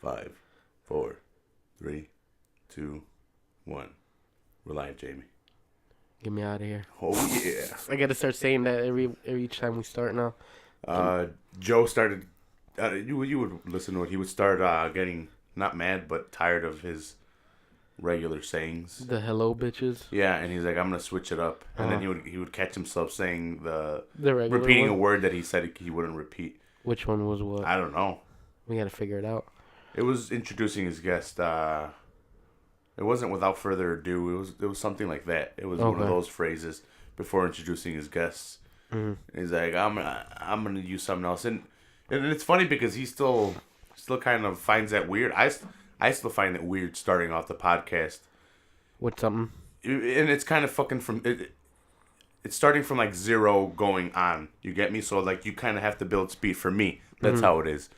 5, 4, 3, 2, 1. We're live, Jamie. Get me out of here. Oh, yeah. I got to start saying that each time we start now. Joe started... you would listen to it. He would start getting, not mad, but tired of his regular sayings. The hello, bitches. Yeah, and he's like, I'm going to switch it up. And then he would catch himself saying the regular repeating one? a word that he said he wouldn't repeat. Which one was what? I don't know. We got to figure it out. It was introducing his guest. It wasn't without further ado. It was something like that. It was one of those phrases before introducing his guests. Mm-hmm. He's like, I'm gonna use something else, and it's funny because he still kind of finds that weird. I still find it weird starting off the podcast with something, and it's kind of fucking from it. It's starting from like zero going on. You get me? So like you kind of have to build speed. For me, that's how it is.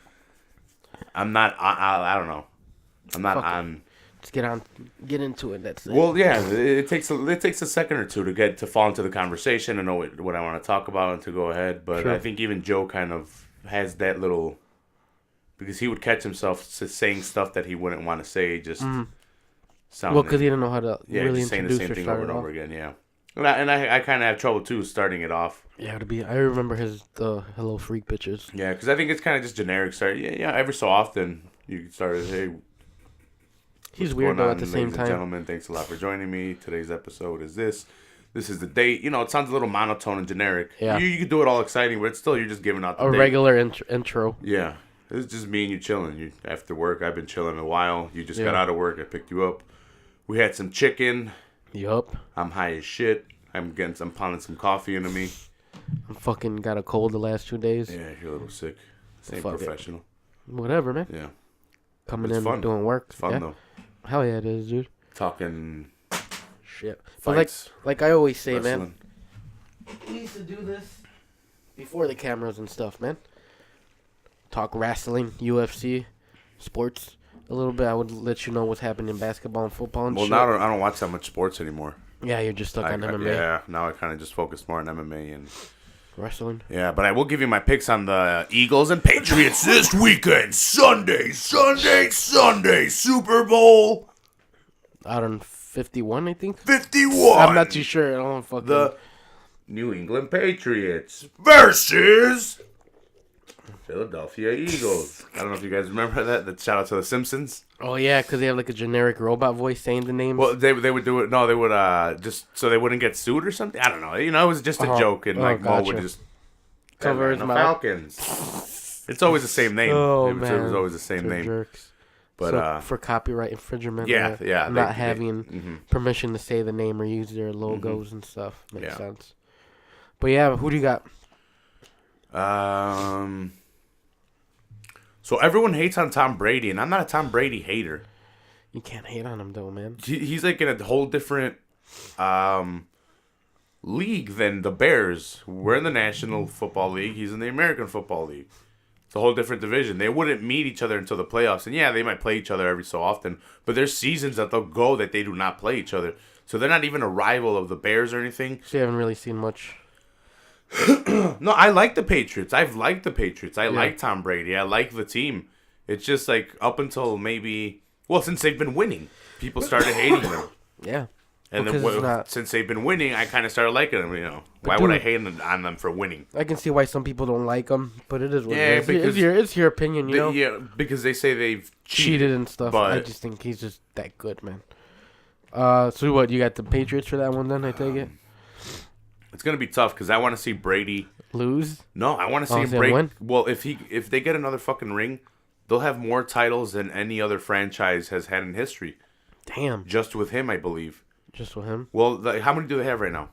I'm not. I don't know. I'm not on. Let's get into it. That's it. Well, yeah. It takes a second or two to fall into the conversation and know what I want to talk about and to go ahead. But I think even Joe kind of has that little, because he would catch himself saying stuff that he wouldn't want to say. Just sounding. Well, because he didn't know how to really just saying introduce the same or thing start over and it over off. again. Yeah. And I kind of have trouble too starting it off. Yeah, I remember the hello freak bitches. Yeah, because I think it's kind of just generic. Start. Yeah. Every so often you can start as, hey. He's weird though at the same time. Ladies and time. gentlemen, thanks a lot for joining me. Today's episode is this. This is the date. You know, it sounds a little monotone and generic. Yeah. You could do it all exciting, but still, you're just giving out the A date. regular intro. Yeah. It's just me and you chilling. You after work. I've been chilling a while. You just got out of work. I picked you up. We had some chicken. Yup. I'm high as shit. I'm pounding some coffee into me. I'm fucking got a cold the last 2 days. Yeah, you're a little sick. Same Fuck professional. Whatever, man. Yeah. Coming It's in fun. doing work. It's fun though. Hell yeah, it is, dude. Talking shit. Fights, but like I always say, wrestling. man. We used to do this before the cameras and stuff, man. Talk wrestling, UFC, sports a little bit. I would let you know what's happening in basketball and football and shit. Now I don't watch that much sports anymore. Yeah, you're just stuck on MMA. Yeah, now I kind of just focus more on MMA and wrestling. Yeah, but I will give you my picks on the Eagles and Patriots this weekend. Sunday, Super Bowl. Out on 51, I think. 51. I'm not too sure. I don't fucking... The New England Patriots versus Philadelphia Eagles. I don't know if you guys remember that. Shout out to The Simpsons. Oh, yeah, because they have like a generic robot voice saying the names. Well, they would do it. No, they would just so they wouldn't get sued or something. I don't know. You know, it was just a joke, and Mo would just cover his mouth. Falcons. It's always the same name. Oh, man. It was always the same name. Jerks. But so for copyright infringement, not having permission to say the name or use their logos and stuff makes sense. But yeah, who do you got? So everyone hates on Tom Brady, and I'm not a Tom Brady hater. You can't hate on him though, man. He's like in a whole different league than the Bears. We're in the National Football League. He's in the American Football League. It's a whole different division. They wouldn't meet each other until the playoffs. And yeah, they might play each other every so often. But there's seasons that they'll go that they do not play each other. So they're not even a rival of the Bears or anything. So you haven't really seen much. No, I like the Patriots. I've liked the Patriots. I like Tom Brady. I like the team. It's just like up until maybe... Well, since they've been winning, people started hating them. Yeah. And then since they've been winning, I kind of started liking them, you know. Why would I hate on them for winning? I can see why some people don't like them, but it is what it is. It's your opinion, you know? Yeah, because they say they've cheated and stuff. I just think he's just that good, man. So what, you got the Patriots for that one then, I take it? It's going to be tough because I want to see Brady... Lose? No, I want to see Brady... Win? Well, if they get another fucking ring, they'll have more titles than any other franchise has had in history. Damn. Just with him, I believe. Just with him? Well, how many do they have right now?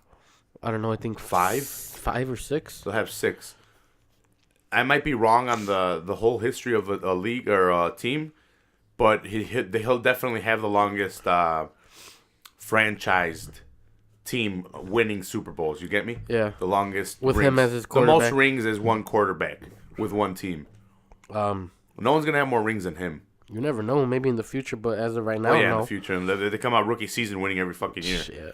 I don't know. I think 5? 5 or 6? They'll have 6. I might be wrong on the whole history of a league or a team, but he'll definitely have the longest franchised team winning Super Bowls. You get me? Yeah. The longest with rings. him as his quarterback. The most rings is one quarterback with one team. No one's gonna have more rings than him. You never know. Maybe in the future, but as of right now, in the future, and they come out rookie season winning every fucking year. Yeah.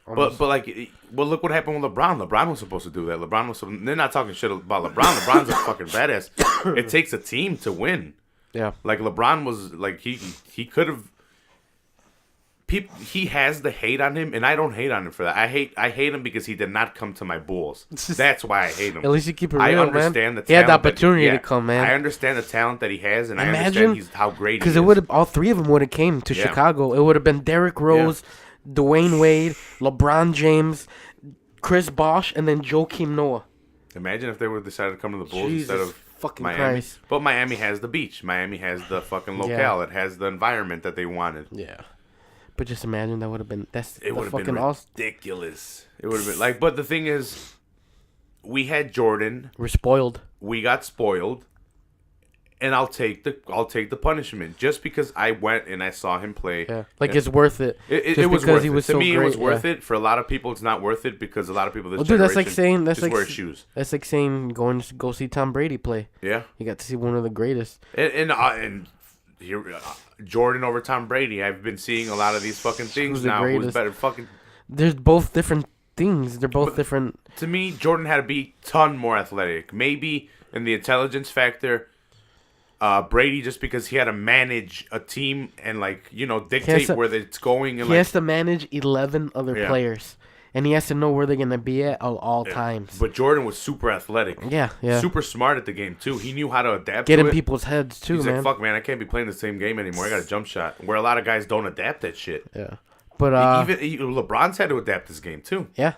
But look what happened with LeBron. LeBron was supposed to do that. They're not talking shit about LeBron. LeBron's a fucking badass. It takes a team to win. Yeah. Like LeBron was like he could have. He has the hate on him, and I don't hate on him for that. I hate him because he did not come to my Bulls. That's why I hate him. At least you keep it real, I man. understand the talent. He had the opportunity to come, man. I understand the talent that he has, and I Imagine, understand how great he is. Because it would have all three of them would have came to Chicago. It would have been Derrick Rose, Dwayne Wade, LeBron James, Chris Bosh, and then Joakim Noah. Imagine if they would have decided to come to the Bulls Jesus instead of fucking Miami. Christ. But Miami has the beach. Miami has the fucking locale. Yeah. It has the environment that they wanted. Yeah. But just imagine that would have been It would have been ridiculous. It would have been like, but the thing is, we had Jordan. We're spoiled. We got spoiled, and I'll take the punishment just because I went and I saw him play. Yeah, like it's worth it. It was worth it. To me, great, it was worth it. For a lot of people, it's not worth it because a lot of people this dude, generation that's like wear shoes. That's like saying going to go see Tom Brady play. Yeah, you got to see one of the greatest. And here, Jordan over Tom Brady. I've been seeing a lot of these fucking things now. Who's better? Fucking. There's both different things. They're both different. To me, Jordan had to be a ton more athletic. Maybe in the intelligence factor. Brady, just because he had to manage a team and dictate where it's going. And he has to manage 11 other players. And he has to know where they're going to be at all times. But Jordan was super athletic. Yeah. Super smart at the game, too. He knew how to adapt Get to in it. people's heads, too, He's man. like, fuck, man, I can't be playing the same game anymore. I got a jump shot. Where a lot of guys don't adapt that shit. Yeah. But even LeBron's had to adapt his game, too. Yeah.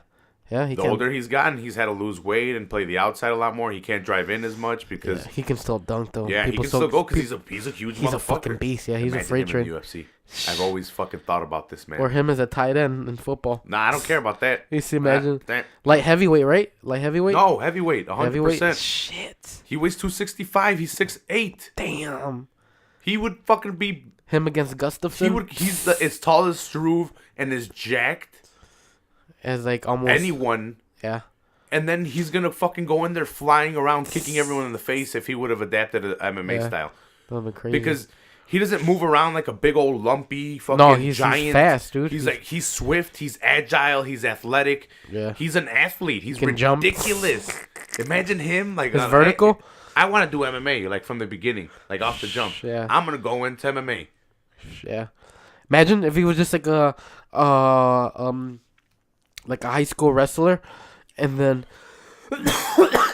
The older he's gotten, he's had to lose weight and play the outside a lot more. He can't drive in as much because... he can still dunk, though. Yeah, he can still go because he's a huge motherfucker. He's a fucking beast, yeah. He's a freight train. UFC. I've always fucking thought about this, man. Or him as a tight end in football. Nah, I don't care about that. You see, imagine. Light heavyweight, right? Light heavyweight? No, heavyweight, 100%. Heavyweight? Shit. He weighs 265. He's 6'8". Damn. He would fucking be... Him against Gustafsson? He's as tall as Struve and as jacked as like almost... anyone. Yeah. And then he's going to fucking go in there flying around, kicking everyone in the face if he would have adapted an MMA style. That would be crazy. Because he doesn't move around like a big old lumpy fucking giant. He's fast, dude. He's swift, he's agile, he's athletic. Yeah. He's an athlete. He's jump. ridiculous. Imagine him like his vertical. I want to do MMA like from the beginning, like off the jump. Yeah. I'm going to go into MMA. Yeah. Imagine if he was just like a high school wrestler, and then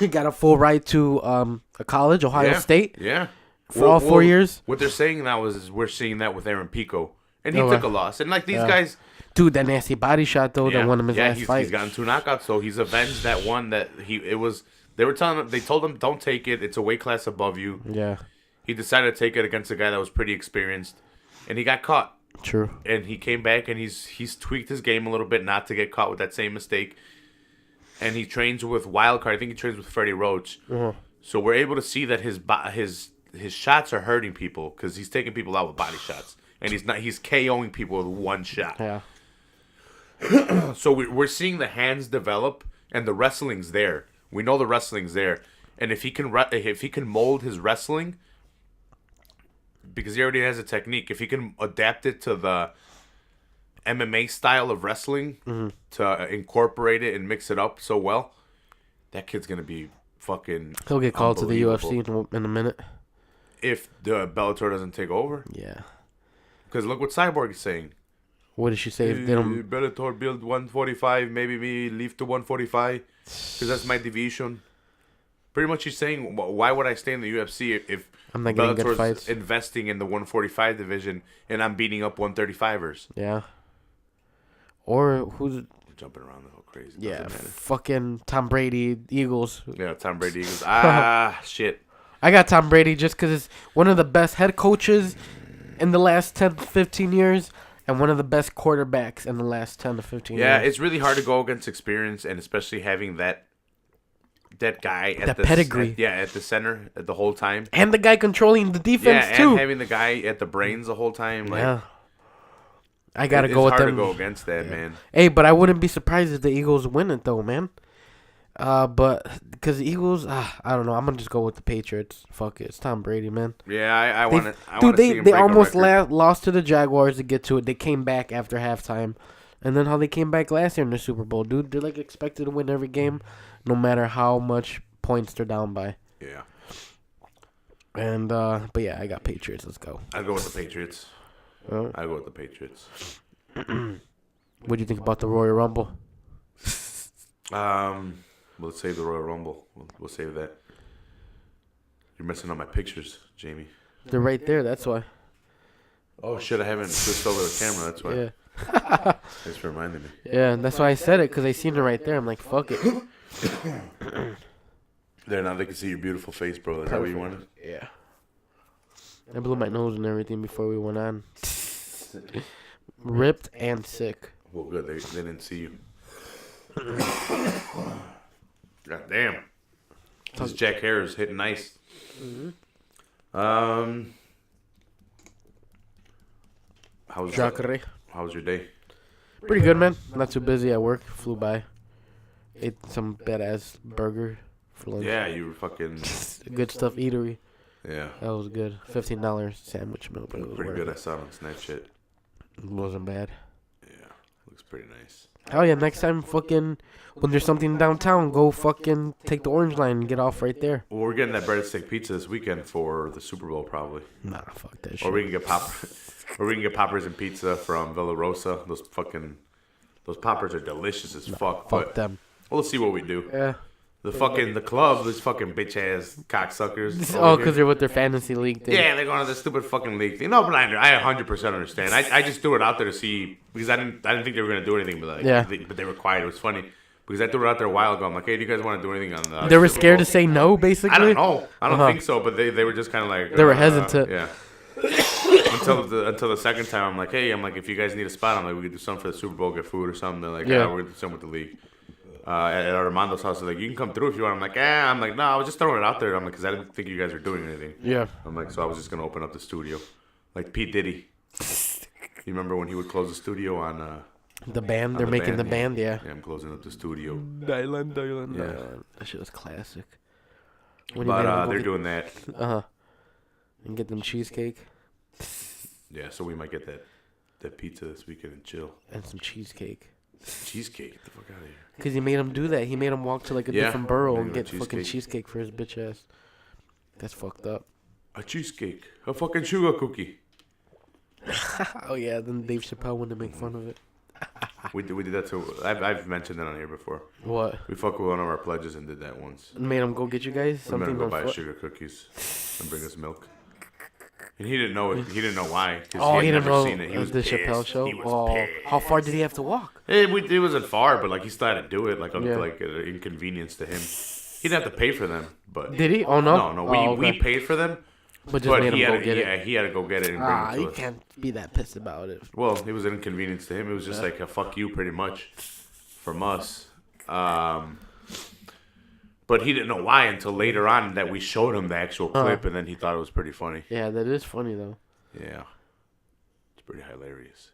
he got a full ride to a college, Ohio State. Yeah. For all 4 years. What they're saying now is we're seeing that with Aaron Pico, and he took a loss. And like these guys, dude, that nasty body shot though, that won him his last fight. He's gotten 2 knockouts, so he's avenged that one that they told him don't take it. It's a weight class above you. Yeah. He decided to take it against a guy that was pretty experienced, and he got caught. True. And he came back and he's tweaked his game a little bit not to get caught with that same mistake. And he trains with Wildcard. I think he trains with Freddie Roach. Uh-huh. So we're able to see that his shots are hurting people because he's taking people out with body shots, and he's KOing people with one shot. Yeah. So we're seeing the hands develop, and the wrestling's there. We know the wrestling's there, and if he can mold his wrestling, because he already has a technique, if he can adapt it to the MMA style of wrestling, to incorporate it and mix it up so well, that kid's gonna be fucking. He'll get called to the UFC in a minute. If the Bellator doesn't take over. Yeah. Because look what Cyborg is saying. What did she say? If they don't... Bellator build 145, maybe me leave to 145, because that's my division. Pretty much he's saying, why would I stay in the UFC if I'm not getting good fights. Investing in the 145 division and I'm beating up 135ers? Yeah. Or who's... Jumping around the whole crazy. Yeah, fucking Tom Brady, Eagles. Yeah, Tom Brady, Eagles. Shit. I got Tom Brady just because it's one of the best head coaches in the last 10 to 15 years and one of the best quarterbacks in the last 10 to 15 years. Yeah, it's really hard to go against experience, and especially having that guy at the pedigree. At the center the whole time. And the guy controlling the defense, too. And having the guy at the brains the whole time. Like, I got to go with them. It's hard to go against that, man. Hey, but I wouldn't be surprised if the Eagles win it, though, man. But because the Eagles, I don't know. I'm gonna just go with the Patriots. Fuck it, it's Tom Brady, man. Yeah, I want to. Dude, they almost lost to the Jaguars to get to it. They came back after halftime, and then how they came back last year in the Super Bowl, dude. They're like expected to win every game, no matter how much points they're down by. Yeah. And but yeah, I got Patriots. Let's go. I'll go with the Patriots. Oh. I'll go with the Patriots. What do you think about the Royal Rumble? We'll save the Royal Rumble. We'll save that. You're messing up my pictures, Jamie. They're right there. That's why. Oh shit! I haven't switched over the camera. That's why. Yeah. Thanks for reminding me. Yeah, that's why I said it, because I seen it right there. I'm like, fuck it. There, now they can see your beautiful face, bro. Is that what you wanted? Yeah. I blew my nose and everything before we went on. Ripped and sick. Well, good. They didn't see you. God damn. This Jacare is hitting nice. Jacare. How was your day? Pretty good, man. Not too busy at work. Flew by. Ate some badass burger for lunch. Yeah, you were fucking... Good stuff eatery. Yeah. That was good. $15 sandwich meal, but it was pretty worth good. it. I saw it on Snapchat. It wasn't bad. Yeah, looks pretty nice. Oh yeah, next time fucking when there's something downtown, go fucking take the orange line and get off right there. Well, we're getting that breadstick pizza this weekend for the Super Bowl, probably. Nah, fuck that shit. Or we can get poppers and pizza from Villa Rosa. Those poppers are delicious as fuck. Fuck them. We'll see what we do. Yeah. The club, those fucking bitch ass cocksuckers. Oh, because they're with their fantasy league thing. Yeah, they're going to the stupid fucking league thing. No, but I 100% understand. I just threw it out there to see because I didn't think they were gonna do anything, but but they were quiet. It was funny because I threw it out there a while ago. I'm like, hey, do you guys want to do anything on the? They were Super scared Bowl? to say no, basically. I don't know. I don't think so, but they were just kind of like They were hesitant. Yeah. until the second time, I'm like, hey, if you guys need a spot, I'm like, we could do something for the Super Bowl, get food or something. They're like, yeah, we're gonna do something with the league. At Armando's house, they're like, you can come through if you want. I'm like, I'm like, no, I was just throwing it out there. I'm like, because I didn't think you guys were doing anything. Yeah. I'm like, so I was just gonna open up the studio, like Pete Diddy. You remember when he would close the studio on the band? They're making the band, yeah. Yeah, I'm closing up the studio. Dylan. Yeah, that shit was classic. But they're doing that. And get them cheesecake. Yeah, so we might get that pizza this weekend and chill. And some cheesecake. Cheesecake? Get the fuck out of here. Because he made him do that. He made him walk to like a different borough and get fucking cheesecake for his bitch ass. That's fucked up. A cheesecake. A fucking sugar cookie. Oh yeah, then Dave Chappelle wanted to make fun of it. We did that too. I've mentioned that on here before. What? We fucked with one of our pledges and did that once. Made him go get you guys something. We made him go buy foot? sugar cookies and bring us milk. And he didn't know it. He didn't know why. Oh, he had didn't never know seen it. He was the pissed. Chappelle show. He was pissed. How far did he have to walk? It wasn't far, but like he still had to do it, like an inconvenience to him. He didn't have to pay for them, but did he? Oh no, no. We paid for them, but just made him go get it. Yeah, he had to go get it and bring it to you us. can't be that pissed about it. Well, it was an inconvenience to him. It was just like a fuck you, pretty much, from us. But he didn't know why until later on that we showed him the actual clip, and then he thought it was pretty funny. Yeah, that is funny though. Yeah, it's pretty hilarious.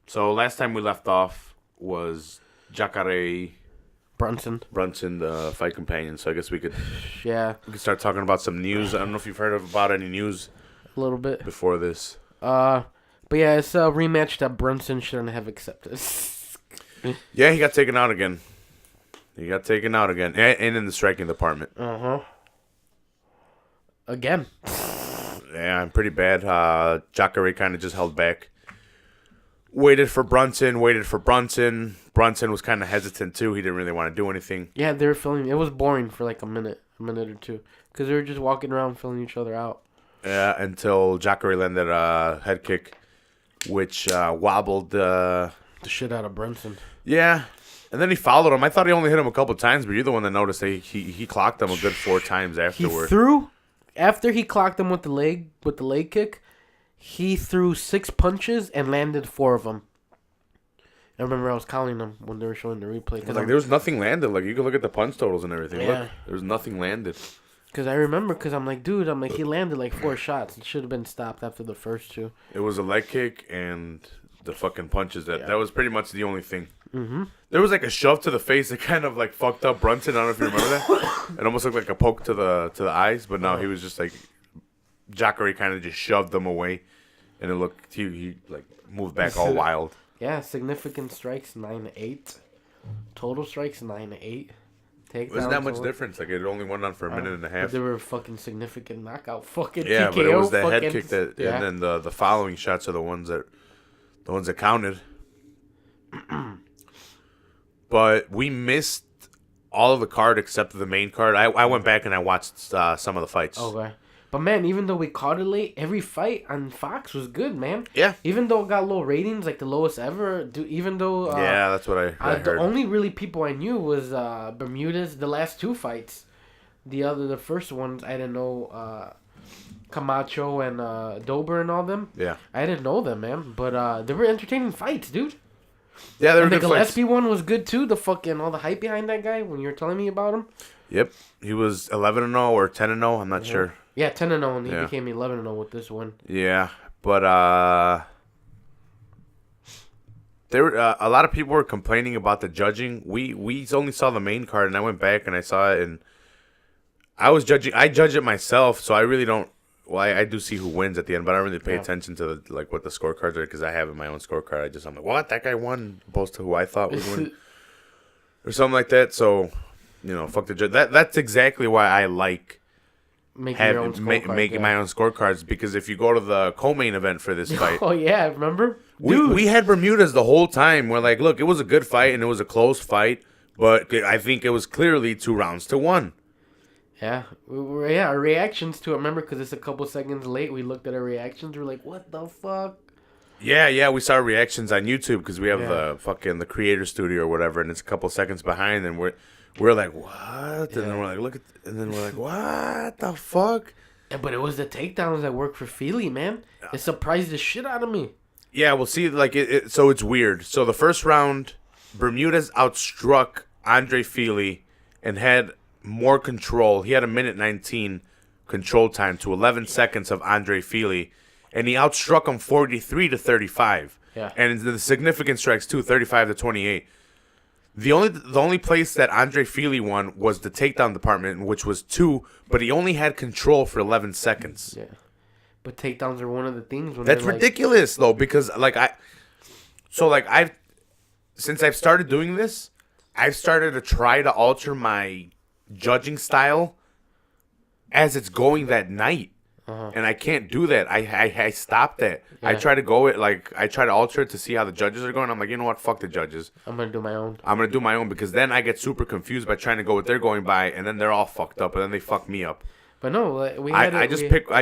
So last time we left off was Jacare Brunson, the fight companion. So I guess we could start talking about some news. I don't know if you've heard about any news a little bit before this. But yeah, it's a rematch that Brunson shouldn't have accepted. Yeah, he got taken out again. And in the striking department. Again. Yeah, pretty bad. Jacare kind of just held back. Waited for Brunson. Brunson was kind of hesitant, too. He didn't really want to do anything. Yeah, they were filming. It was boring for like a minute or two. Because they were just walking around filling each other out. Yeah, until Jacare landed a head kick, which wobbled the shit out of Brunson. Yeah, and then he followed him. I thought he only hit him a couple times, but you're the one that noticed that he clocked him a good 4 times afterward. After he clocked him with the leg kick, he threw 6 punches and landed 4 of them. I remember I was counting them when they were showing the replay. Like there was nothing landed. Like you could look at the punch totals and everything. Yeah. Look, there was nothing landed. Because I remember, I'm like, he landed like 4 shots. It should have been stopped after the first 2. It was a leg kick and the fucking punches. That was pretty much the only thing. Mm-hmm. There was like a shove to the face that kind of like fucked up Brunson. I don't know if you remember that. It almost looked like a poke to the eyes, but no, he was just like Jacare kind of just shoved them away, and it looked he like moved back all wild. Yeah, significant strikes 9-8, total strikes 9-8. Takedowns. Wasn't that much difference. Like, it only went on for a minute and a half. But they were fucking significant knockout. Fucking yeah, TKO, but it was the fucking, head kick that, yeah. and then the following shots are the ones that counted. But we missed all of the card except the main card. I went back and I watched some of the fights. Okay. But, man, even though we caught it late, every fight on Fox was good, man. Yeah. Even though it got low ratings, like the lowest ever, even though... yeah, that's what I heard. The only really people I knew was Bermudez, the last two fights. The first ones, I didn't know Camacho and Dober and all them. Yeah. I didn't know them, man. But they were entertaining fights, dude. Yeah, they were and good the fights. Gillespie one was good, too. The fucking... All the hype behind that guy when you were telling me about him. Yep. He was 11-0 or 10-0. I'm not sure. Yeah, 10-0, and he became 11-0 with this one. Yeah, but there were a lot of people were complaining about the judging. We only saw the main card, and I went back and I saw it, and I judge it myself, so I really don't. Well, I do see who wins at the end, but I don't really pay attention to what the scorecards are because I have in my own scorecard. I'm like, what? That guy won, opposed to who I thought would win, or something like that. So, fuck the judge. That's exactly why I like. Making my own scorecards, because if you go to the co-main event for this fight, oh yeah, remember? We had Bermudez the whole time. We're like, look, it was a good fight and it was a close fight, but I think it was clearly 2-1. Yeah, our reactions to it. Remember, because it's a couple seconds late, we looked at our reactions. We're like, what the fuck? Yeah, we saw reactions on YouTube because we have the creator studio or whatever, and it's a couple seconds behind, and we're like, what? And then we're like, what the fuck? Yeah, but it was the takedowns that worked for Feely, man. It surprised the shit out of me. Yeah, we'll see. Like so it's weird. So the first round, Bermudez outstruck Andre Feely and had more control. He had 1:19 control time to 11 seconds of Andre Feely, and he outstruck him 43-35. Yeah, and the significant strikes too, 35-28. The only place that Andre Feely won was the takedown department, which was 2, but he only had control for 11 seconds. Yeah, but takedowns are one of the things. That's ridiculous, though, because since I've started doing this, I've started to try to alter my judging style as it's going that night. And I can't do that. I stopped that. Yeah. I try to alter it to see how the judges are going. I'm like, you know what? Fuck the judges. I'm going to do my own. Because then I get super confused by trying to go what they're going by, and then they're all fucked up, and then they fuck me up. But no, I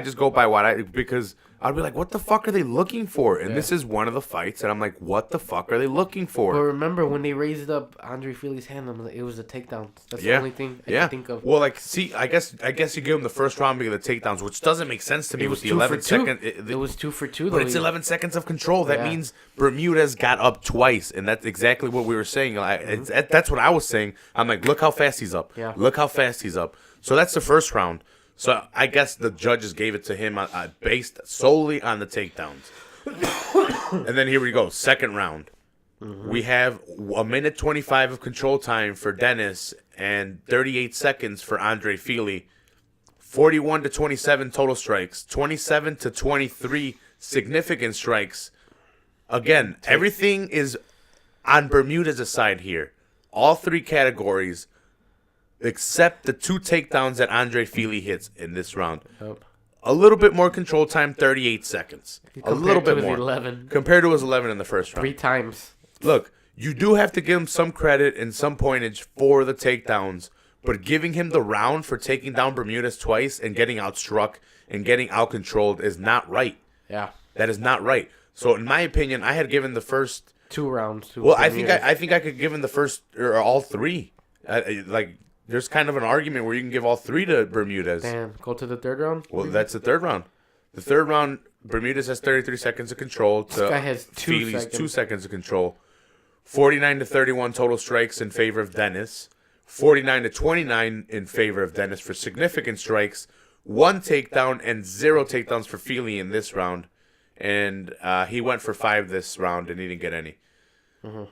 just go by because I'll be like, what the fuck are they looking for? And this is one of the fights, and I'm like, what the fuck are they looking for? But remember when they raised up Andre Feely's hand, it was a takedown. That's the only thing I can think of. Well, I guess you give him the first round because of the takedowns, which doesn't make sense to me. It was the 11 second. It was 2 for 2, though. But it's 11 seconds of control. That means Bermudez got up twice, and that's exactly what we were saying. That's what I was saying. I'm like, look how fast he's up. Yeah. Look how fast he's up. So that's the first round. So I guess the judges gave it to him based solely on the takedowns. And then here we go. Second round. We have 1:25 of control time for Dennis and 38 seconds for Andre Feely. 41-27 total strikes. 27-23 significant strikes. Again, everything is on Bermudez's side here. All 3 categories. Except the 2 takedowns that Andre Feely hits in this round. Yep. A little bit more control time, 38 seconds. A little bit more. 11. Compared to his 11 in the first round. 3 times. Look, you do have to give him some credit and some pointage for the takedowns, but giving him the round for taking down Bermudez twice and getting outstruck and getting out-controlled is not right. Yeah. That is not right. So, in my opinion, I had given the first... 2 rounds to Well, I think I could give him the first... or all 3. There's kind of an argument where you can give all 3 to Bermudez. Damn, go to the third round? Well, that's the third round. The third round, Bermudez has 33 seconds of control. This guy has 2 seconds. 2 seconds of control. 49-31 total strikes in favor of Dennis. 49-29 in favor of Dennis for significant strikes. 1 takedown and 0 takedowns for Feely in this round. And he went for 5 this round and he didn't get any.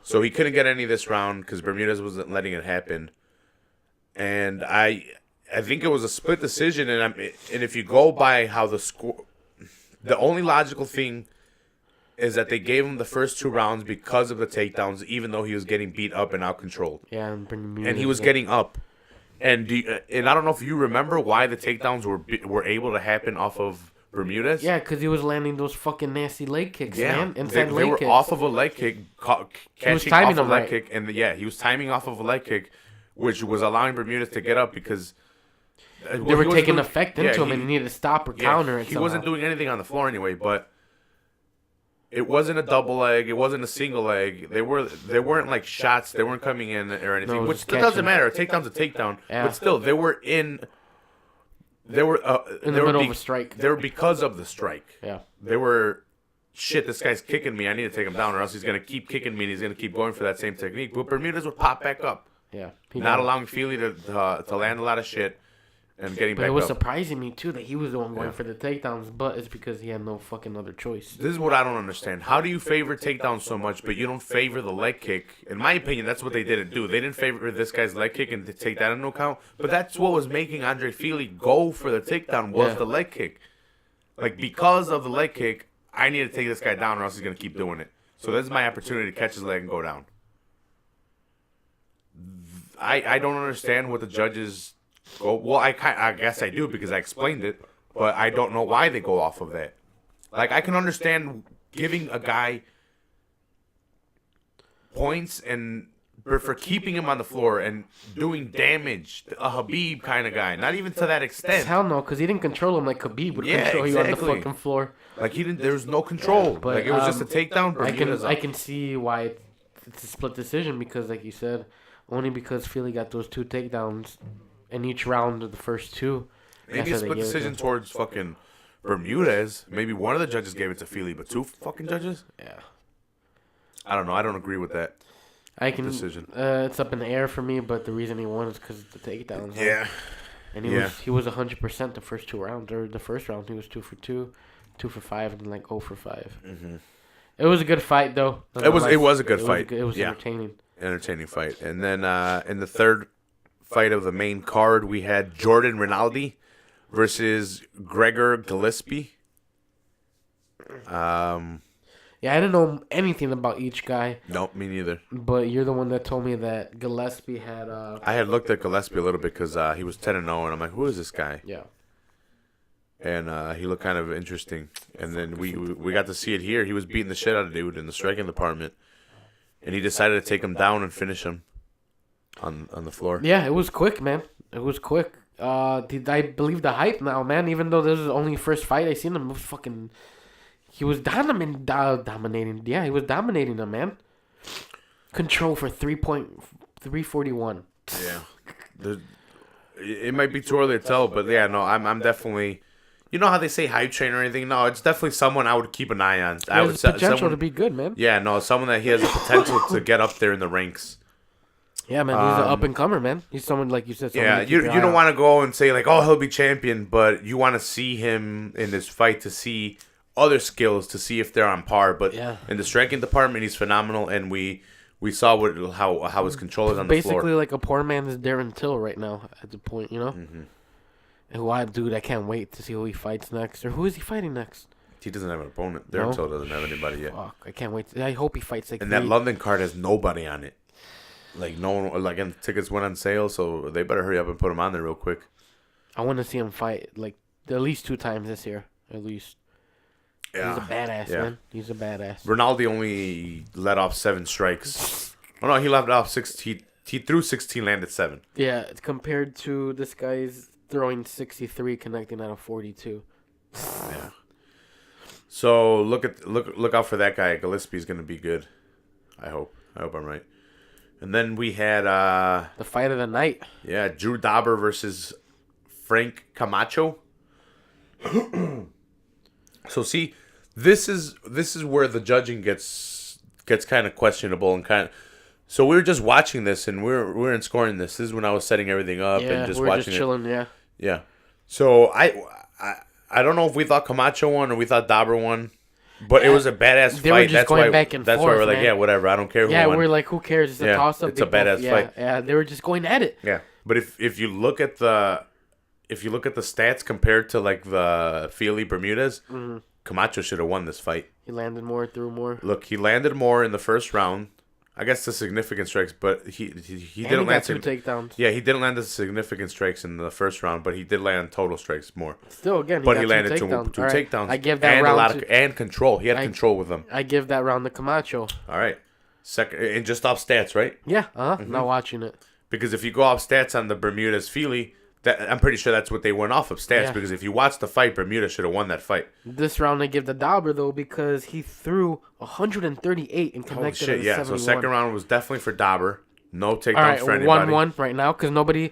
So he couldn't get any this round because Bermudez wasn't letting it happen. And I think it was a split decision, and if you go by how the score, the only logical thing is that they gave him the first 2 rounds because of the takedowns, even though he was getting beat up and out controlled. Yeah, and he was getting up. And and I don't know if you remember why the takedowns were able to happen off of Bermudez. Yeah, because he was landing those fucking nasty leg kicks, man. Inside they leg were kicks. off of a leg kick, catching timing off a them leg right. kick, and he was timing off of a leg kick, which was allowing Bermudez to get up because They were taking effect into him, and he needed to stop or counter it. He wasn't doing anything on the floor anyway, but it wasn't a double leg. It wasn't a single leg. They weren't like shots. They weren't coming in or anything, No, which doesn't matter. A takedown's a takedown, but still, they were in. They were in the middle of a strike. They were because of the strike. Yeah. They were, shit, this guy's kicking me. I need to take him down or else he's going to keep kicking me and he's going to keep going for that same technique. But Bermudez would pop back up. Yeah. Not allowing Feely to land a lot of shit and getting back up. But it was surprising me, too, that he was the one going for the takedowns, but it's because he had no fucking other choice. This is what I don't understand. How do you favor takedowns so much, but you don't favor the leg kick? In my opinion, that's what they didn't do. They didn't favor this guy's leg kick and to take that into account. But that's what was making Andre Feely go for the takedown was the leg kick. Like, because of the leg kick, I need to take this guy down or else he's going to keep doing it. So this is my opportunity to catch his leg and go down. I don't understand what the judges go. Well, I guess I do because I explained it, but I don't know why they go off of that. Like, I can understand giving a guy points and for keeping him on the floor and doing damage, a Khabib kind of guy. Not even to that extent. Hell no, because he didn't control him like Khabib would control you on the fucking floor. Like, there was no control. But, like, it was just a takedown. I can see why it's a split decision because, like you said, only because Feely got those 2 takedowns in each round of the first 2. Maybe a split decision towards fucking Bermudez. Maybe one of the judges gave it to Feely, but 2 fucking judges? Yeah. I don't know. I don't agree with that decision. It's up in the air for me, but the reason he won is because of the takedowns. Yeah. And he was 100% the first 2 rounds. Or the first round, he was 2 for 2, 2 for 5, and then like 0 for 5. Mm-hmm. It was a good fight, though. It was a good fight. It was entertaining. Entertaining fight. And then in the third fight of the main card, we had Jordan Rinaldi versus Gregor Gillespie. Yeah, I didn't know anything about each guy. Nope, me neither. But you're the one that told me that Gillespie had... I had looked at Gillespie a little bit because he was 10-0, and I'm like, who is this guy? Yeah. And he looked kind of interesting. And then we got to see it here. He was beating the shit out of dude in the striking department. And he decided to take him down and finish him on the floor. Yeah, it was quick, man. It was quick. I believe the hype now, man. Even though this is only first fight I seen him, fucking... He was dominating. Yeah, he was dominating them, man. Control for 3.341. Yeah. It might be too early to tell, but yeah, no, I'm definitely... You know how they say hype train or anything? No, it's definitely someone I would keep an eye on. He has potential to be good, man. Yeah, no, someone that he has the potential to get up there in the ranks. Yeah, man, he's an up-and-comer, man. He's someone, like you said... Yeah, you don't want to go and say, like, oh, he'll be champion, but you want to see him in this fight to see other skills, to see if they're on par. But in the striking department, he's phenomenal, and we saw how his control is on the floor. Basically, like a poor man's Darren Till right now at the point, you know? Mm-hmm. And why, dude, I can't wait to see who he fights next. Or who is he fighting next? He doesn't have an opponent. Darren Till doesn't have anybody yet. Fuck, I can't wait. I hope he fights like... And that London card has nobody on it. Like, no one, like, and tickets went on sale, so they better hurry up and put him on there real quick. I want to see him fight, like, at least 2 times this year. At least. Yeah. He's a badass, man. He's a badass. Rinaldi only let off 7 strikes. Oh, no, he let off 6. He threw 16, landed 7. Yeah, compared to this guy's throwing 63, connecting out of 42. Yeah. So, look out for that guy. Gillespie's going to be good. I hope I'm right. And then we had... the fight of the night. Yeah, Drew Dauber versus Frank Camacho. So, see, this is where the judging gets kind of questionable and kind of... So, we were just watching this, and we weren't scoring this. This is when I was setting everything up and just watching just chilling, it. Yeah. So, I don't know if we thought Camacho won or we thought Dauber won. But it was a badass fight. They were just going back and forth. That's why we're like, yeah, whatever. I don't care who won. Yeah, we're like, who cares? It's a toss-up. It's a badass fight. Yeah, they were just going at it. Yeah, but if you look at the stats compared to like the Feely Bermudez, Camacho should have won this fight. He landed more, threw more. Look, he landed more in the first round. I guess the significant strikes, but he And didn't he land got 2 takedowns. Yeah, he didn't land the significant strikes in the first round, but he did land total strikes more. Still, again, But got he landed 2 takedowns. takedowns. I give that and round and control. He had control with them. I give that round to Camacho. All right, second and just off stats, right? Yeah, Not watching it. Because if you go off stats on the Bermudez Feely, I'm pretty sure that's what they went off of stats. Yeah. Because if you watch the fight, Bermuda should have won that fight. This round I give the Dauber though because he threw 138 and connected. Holy shit! Yeah. 71. So second round was definitely for Dauber. No takedowns All right, for anybody. 1-1 right now because nobody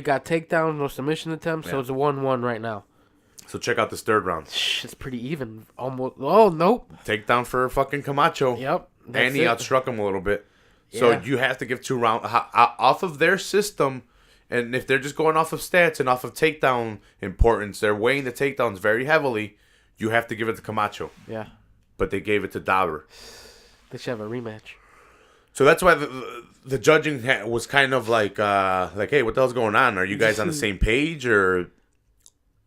got takedowns, no submission attempts, so it's 1-1 right now. So check out this third round. It's pretty even, almost. Oh nope. Takedown for fucking Camacho. Yep. And he outstruck him a little bit. So you have to give 2 rounds off of their system. And if they're just going off of stats and off of takedown importance, they're weighing the takedowns very heavily. You have to give it to Camacho. Yeah. But they gave it to Dauber. They should have a rematch. So that's why the judging was kind of like, hey, what the hell's going on? Are you guys on the same page or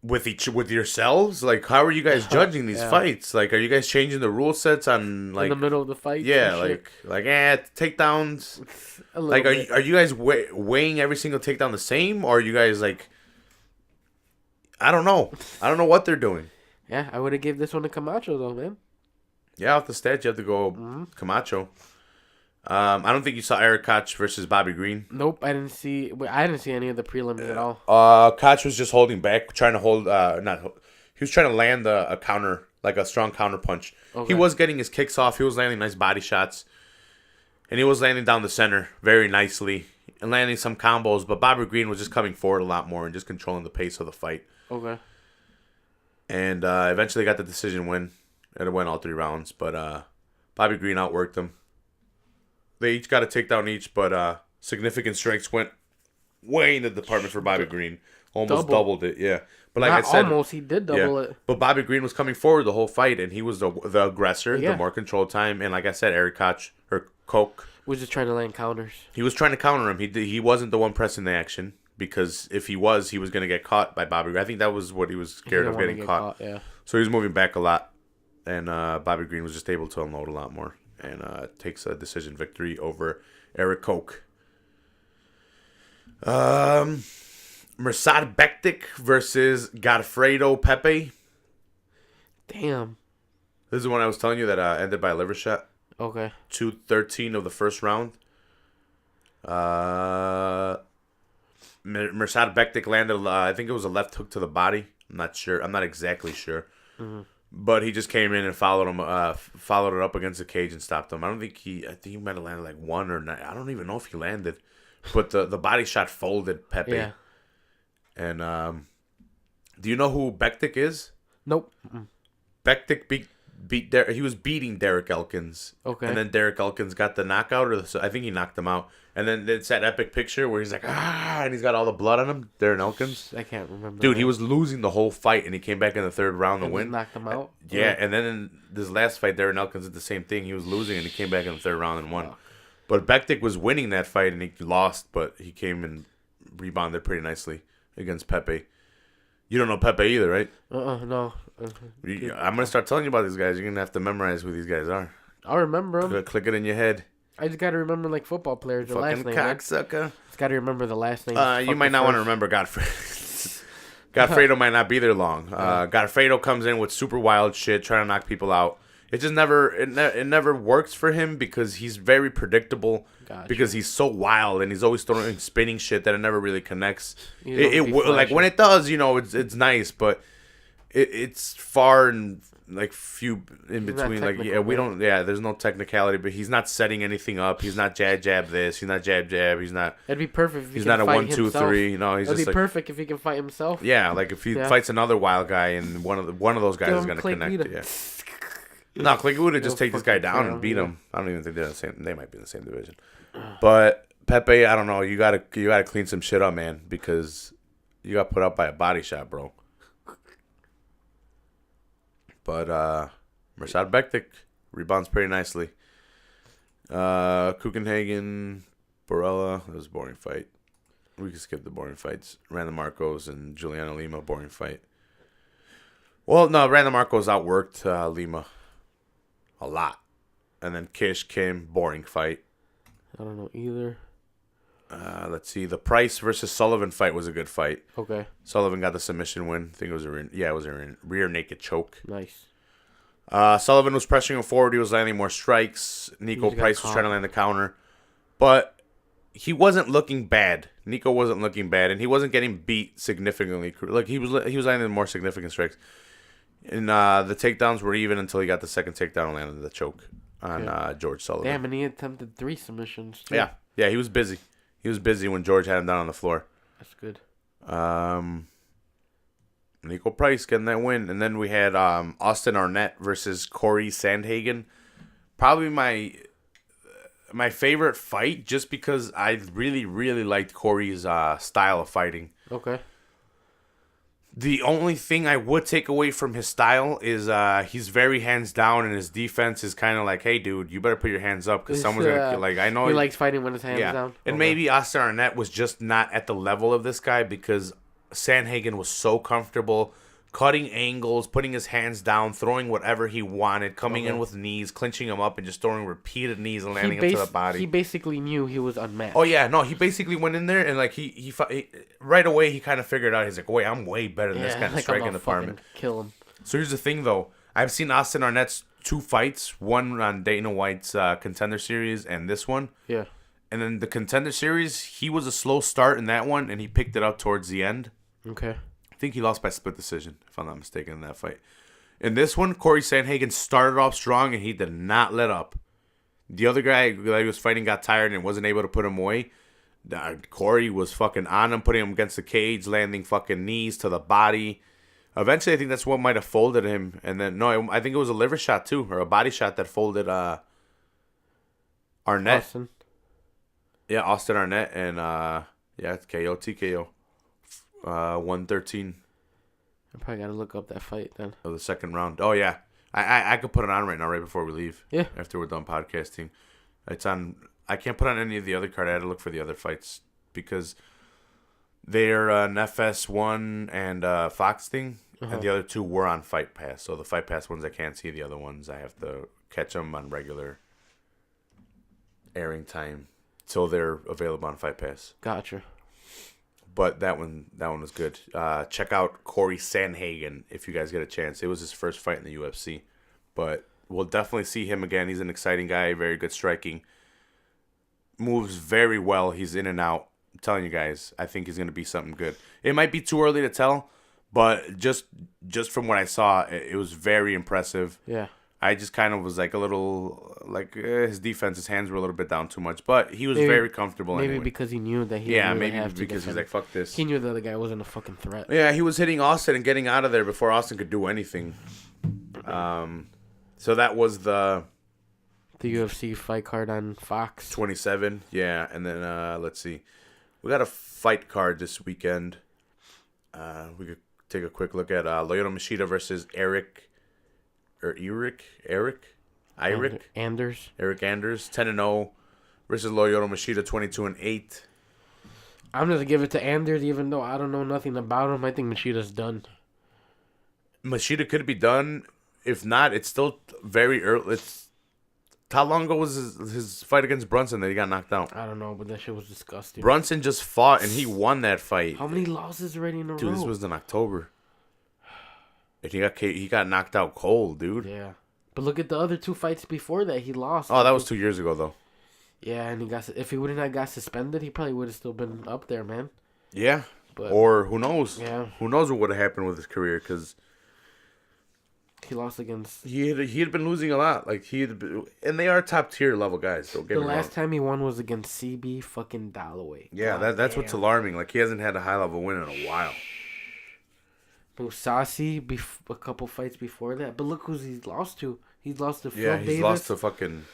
with yourselves? Like, how are you guys judging these fights? Like, are you guys changing the rule sets on like in the middle of the fight? Yeah, takedowns. Like, are you guys weighing every single takedown the same, or are you guys like? I don't know. I don't know what they're doing. Yeah, I would have gave this one to Camacho though, man. Yeah, off the stats, you have to go Camacho. I don't think you saw Eric Koch versus Bobby Green. Nope, I didn't see any of the prelims at all. Koch was just holding back, trying to hold. He was trying to land a counter, like a strong counter punch. Okay. He was getting his kicks off. He was landing nice body shots, and he was landing down the center very nicely and landing some combos. But Bobby Green was just coming forward a lot more and just controlling the pace of the fight. Okay. And eventually got the decision win, and it went all 3 rounds. But Bobby Green outworked him. They each got a takedown each, but significant strikes went way in the department for Bobby Green. Almost doubled it, yeah. But like I said, almost, he did double it. But Bobby Green was coming forward the whole fight, and he was the aggressor, the more controlled time. And like I said, Eric Koch was just trying to land counters. He was trying to counter him. He wasn't the one pressing the action, because if he was going to get caught by Bobby Green. I think that was what he was scared of, getting caught. Yeah. So he was moving back a lot, and Bobby Green was just able to unload a lot more. And takes a decision victory over Eric Koch. Mirsad Bektik versus Godfredo Pepe. Damn. This is the one I was telling you that ended by a liver shot. Okay. 2:13 of the first round. Mirsad Bektik landed, I think it was a left hook to the body. I'm not sure. I'm not exactly sure. Mm-hmm. But he just came in and followed it up against the cage and stopped him. I think he might have landed like 1 or 9. I don't even know if he landed. But the body shot folded Pepe. Yeah. And do you know who Bektik is? Nope. Mm-mm. Bektik he was beating Derek Elkins. Okay. And then Derek Elkins got the knockout, I think he knocked him out. And then it's that epic picture where he's like, and he's got all the blood on him, Darren Elkins. I can't remember. Dude, he was losing the whole fight, and he came back in the 3rd round to win. Knocked him out? Yeah, and then in this last fight, Darren Elkins did the same thing. He was losing, and he came back in the 3rd round and won. But Bektik was winning that fight, and he lost, but he came and rebounded pretty nicely against Pepe. You don't know Pepe either, right? No. I'm going to start telling you about these guys. You're going to have to memorize who these guys are. I'll remember them. Click it in your head. I just got to remember, like, football players. Their last name. Fucking cocksucker. Just got to remember the last name. You might not want to remember Godfredo. Godfredo might not be there long. Godfredo comes in with super wild shit, trying to knock people out. It just never works for him because he's very predictable. Gotcha. Because he's so wild and he's always throwing spinning shit that it never really connects. Like when it does, it's nice, but it's far and like few in between. Like there's no technicality, but he's not setting anything up. He's not jab this. He's not jab. He's not. It'd be perfect if he's not a 1, 2, 3. No, he's It'd just be perfect if he can fight himself. Yeah, like if he fights another wild guy and one of those guys is gonna connect. Yeah. No, Click would just take this guy down and beat him. I don't even think they're the same. They might be in the same division. But Pepe, I don't know. You gotta clean some shit up, man, because you got put up by a body shot, bro. But Mirsad Bektik rebounds pretty nicely. Kukenhagen, Borella, that was a boring fight. We can skip the boring fights. Randall Marcos and Juliana Lima, boring fight. Well, no, Randall Marcos outworked Lima a lot. And then Kish, Kim, boring fight. I don't know either. Let's see. The Price versus Sullivan fight was a good fight. Okay. Sullivan got the submission win. I think it was a rear naked choke. Nice. Sullivan was pressing him forward. He was landing more strikes. Nico Price was trying to land the counter. But he wasn't looking bad. Nico wasn't looking bad. And he wasn't getting beat significantly. Like, he was landing more significant strikes. And the takedowns were even until he got the second takedown and landed the choke on George Sullivan. Damn, and he attempted 3 submissions, too. Yeah, he was busy. He was busy when George had him down on the floor. That's good. Nico Price getting that win. And then we had Austin Arnett versus Corey Sandhagen. Probably my favorite fight just because I really, really liked Corey's style of fighting. Okay. The only thing I would take away from his style is he's very hands down, and his defense is kind of like, hey, dude, you better put your hands up because someone's going to, like, I know. He likes fighting when his hands down. And maybe Austin Arnett was just not at the level of this guy because Sandhagen was so comfortable cutting angles, putting his hands down, throwing whatever he wanted, coming in with knees, clinching him up, and just throwing repeated knees and landing into the body. He basically knew he was unmatched. Oh, yeah. No, he basically went in there and, like, he right away, he kind of figured out, he's like, wait, I'm way better than this guy in the striking department. Kill him. So here's the thing, though. I've seen Austin Arnett's 2 fights, one on Dana White's Contender Series and this one. Yeah. And then the Contender Series, he was a slow start in that one, and he picked it up towards the end. Okay. I think he lost by split decision, if I'm not mistaken, in that fight. In this one, Corey Sandhagen started off strong, and he did not let up. The other guy that he was fighting got tired and wasn't able to put him away. Corey was fucking on him, putting him against the cage, landing fucking knees to the body. Eventually, I think that's what might have folded him. And then, no, I think it was a liver shot, too, or a body shot that folded Arnett. Austin. Yeah, Austin Arnett, and, it's KO, TKO. 113. I probably gotta look up that fight then. Of the second round. Oh yeah, I could put it on right now, right before we leave. Yeah. After we're done podcasting, it's on. I can't put on any of the other card. I had to look for the other fights because they're an FS1 and Fox thing, and the other 2 were on Fight Pass. So the Fight Pass ones I can't see. The other ones I have to catch them on regular airing time, so they're available on Fight Pass. Gotcha. But that one was good. Check out Corey Sandhagen if you guys get a chance. It was his first fight in the UFC. But we'll definitely see him again. He's an exciting guy, very good striking. Moves very well. He's in and out. I'm telling you guys, I think he's going to be something good. It might be too early to tell, but just from what I saw, it was very impressive. Yeah. I just kind of was like a little, his defense, his hands were a little bit down too much, but he was very comfortable maybe anyway. Because he knew that he didn't really have to because he's like, fuck this. He knew the other guy wasn't a fucking threat. Yeah, he was hitting Austin and getting out of there before Austin could do anything. So that was the UFC fight card on Fox. 27, yeah, and then let's see. We got a fight card this weekend. We could take a quick look at Lyoto Machida versus Eric Anders, 10-0 versus Lyoto Machida 22-8. I'm gonna give it to Anders, even though I don't know nothing about him. I think Machida's done. Machida could be done. If not, it's still very early. How long ago was his fight against Brunson that he got knocked out? I don't know, but that shit was disgusting. Brunson just fought and he won that fight. How many losses already in a row? Dude, this was in October. And he got knocked out cold, dude. Yeah. But look at the other 2 fights before that. He lost. Oh, that was 2 years ago, though. Yeah, and if he wouldn't have got suspended, he probably would have still been up there, man. Yeah. But, or who knows? Yeah. Who knows what would have happened with his career, because he lost against... He had been losing a lot. And they are top-tier level guys. So the last time he won was against CB fucking Dalloway. Yeah, that's what's alarming. Like, he hasn't had a high-level win in a while. Musasi, a couple fights before that. But look who he's lost to. He's lost to Phil Davis. Yeah, he's lost to fucking...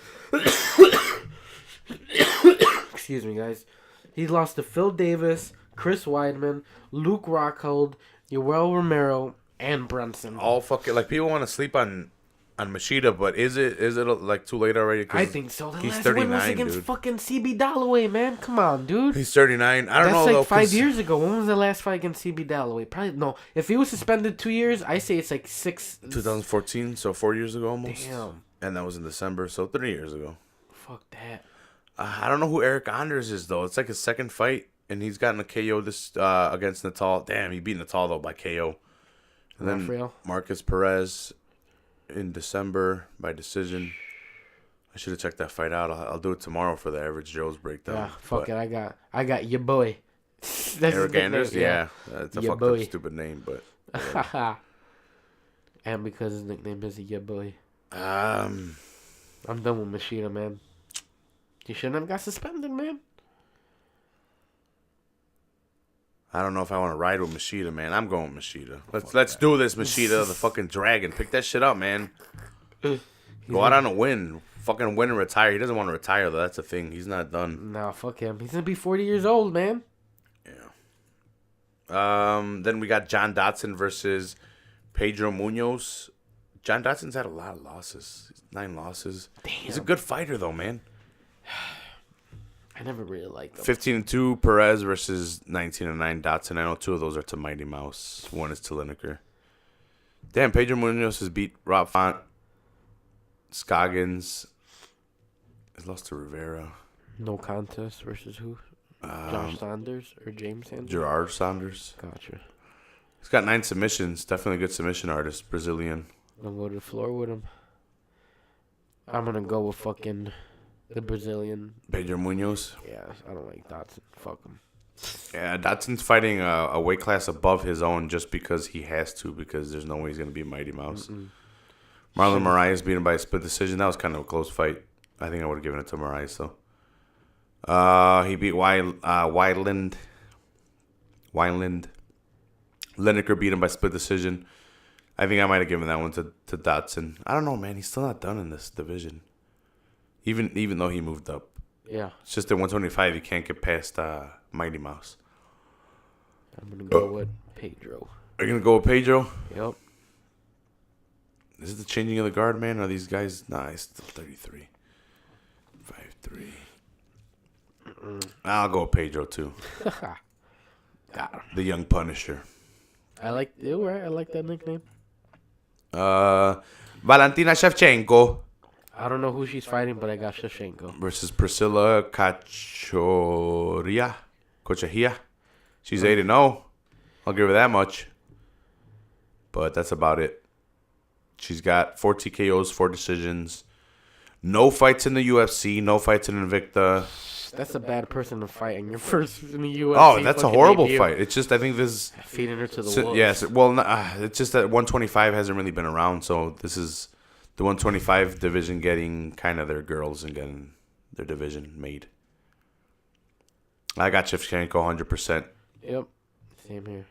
Excuse me, guys. He's lost to Phil Davis, Chris Weidman, Luke Rockhold, Yoel Romero, and Brunson. All fucking... Like, people want to sleep on Machida, but is it like too late already? I think so. The he's last 39, win was against dude. fucking CB Dalloway, man. Come on, dude. He's 39. I don't know, That's though. like 5 years ago. When was the last fight against CB Dalloway? Probably, no. If he was suspended 2 years, I say it's like 2014, so 4 years ago almost. Damn. And that was in December, so 3 years ago. Fuck that. I don't know who Eric Anders is, though. It's like his second fight, and he's gotten a KO this against Natal. Damn, he beat Natal, though, by KO. And then Rafael. Marcus Perez in December by decision. I should have checked that fight out. I'll do it tomorrow for the Average Joe's breakdown. Yeah, fuck it. I got your boy. That's Eric Anders? Yeah. That's a Ya fucked boy. up, stupid name, but... And because his nickname is your boy. Um... I'm done with Machida, man. He shouldn't have got suspended, man. I don't know if I want to ride with Machida, man. I'm going with Machida. Let's do this, Machida, the fucking dragon. Pick that shit up, man. Go out on a win. Fucking win and retire. He doesn't want to retire, though. That's the thing. He's not done. Nah, fuck him. He's going to be 40 years old, man. Yeah. Then we got John Dotson versus Pedro Munoz. John Dotson's had a lot of losses. 9 losses. Damn. He's a good fighter, though, man. I never really liked him. 15-2 Perez versus 19-9 Dotson. I know 2 of those are to Mighty Mouse. 1 is to Lineker. Damn, Pedro Munoz has beat Rob Font, Scoggins. He's lost to Rivera. No contest versus who? Josh Saunders or James Saunders? Gerard Saunders. Gotcha. He's got 9 submissions. Definitely a good submission artist. Brazilian. I'm going to go to the floor with him. I'm going to go with fucking the Brazilian. Pedro Munoz. Yeah, I don't like Dotson. Fuck him. Yeah, Dotson's fighting a weight class above his own just because he has to, because there's no way he's going to be a Mighty Mouse. Marlon Moraes beat him by a split decision. That was kind of a close fight. I think I would have given it to Moraes, though. He beat Wineland. Lineker beat him by split decision. I think I might have given that one to Dotson. I don't know, man. He's still not done in this division. Even though he moved up. Yeah. It's just at 125, you can't get past Mighty Mouse. I'm going to go with Pedro. Are you going to go with Pedro? Yep. Is it the changing of the guard, man? Are these guys... Nah, he's still 33. 5'3". I'll go with Pedro, too. Got him. The Young Punisher. I like that nickname. Valentina Shevchenko I don't know who she's fighting, but I got Shevchenko. versus Priscilla Cachoria. She's 8-0. I'll give her that much. But that's about it. She's got 4 TKOs, 4 decisions. No fights in the UFC. No fights in Invicta. That's a bad person to fight in your first in the UFC. Oh, that's a horrible debut. fight. It's just, I think this... Feeding her to the wolves. Yes. Well, it's just that 125 hasn't really been around, so this is the 125 division getting kind of their girls and getting their division made. I got Shevchenko 100%. Yep. Same here.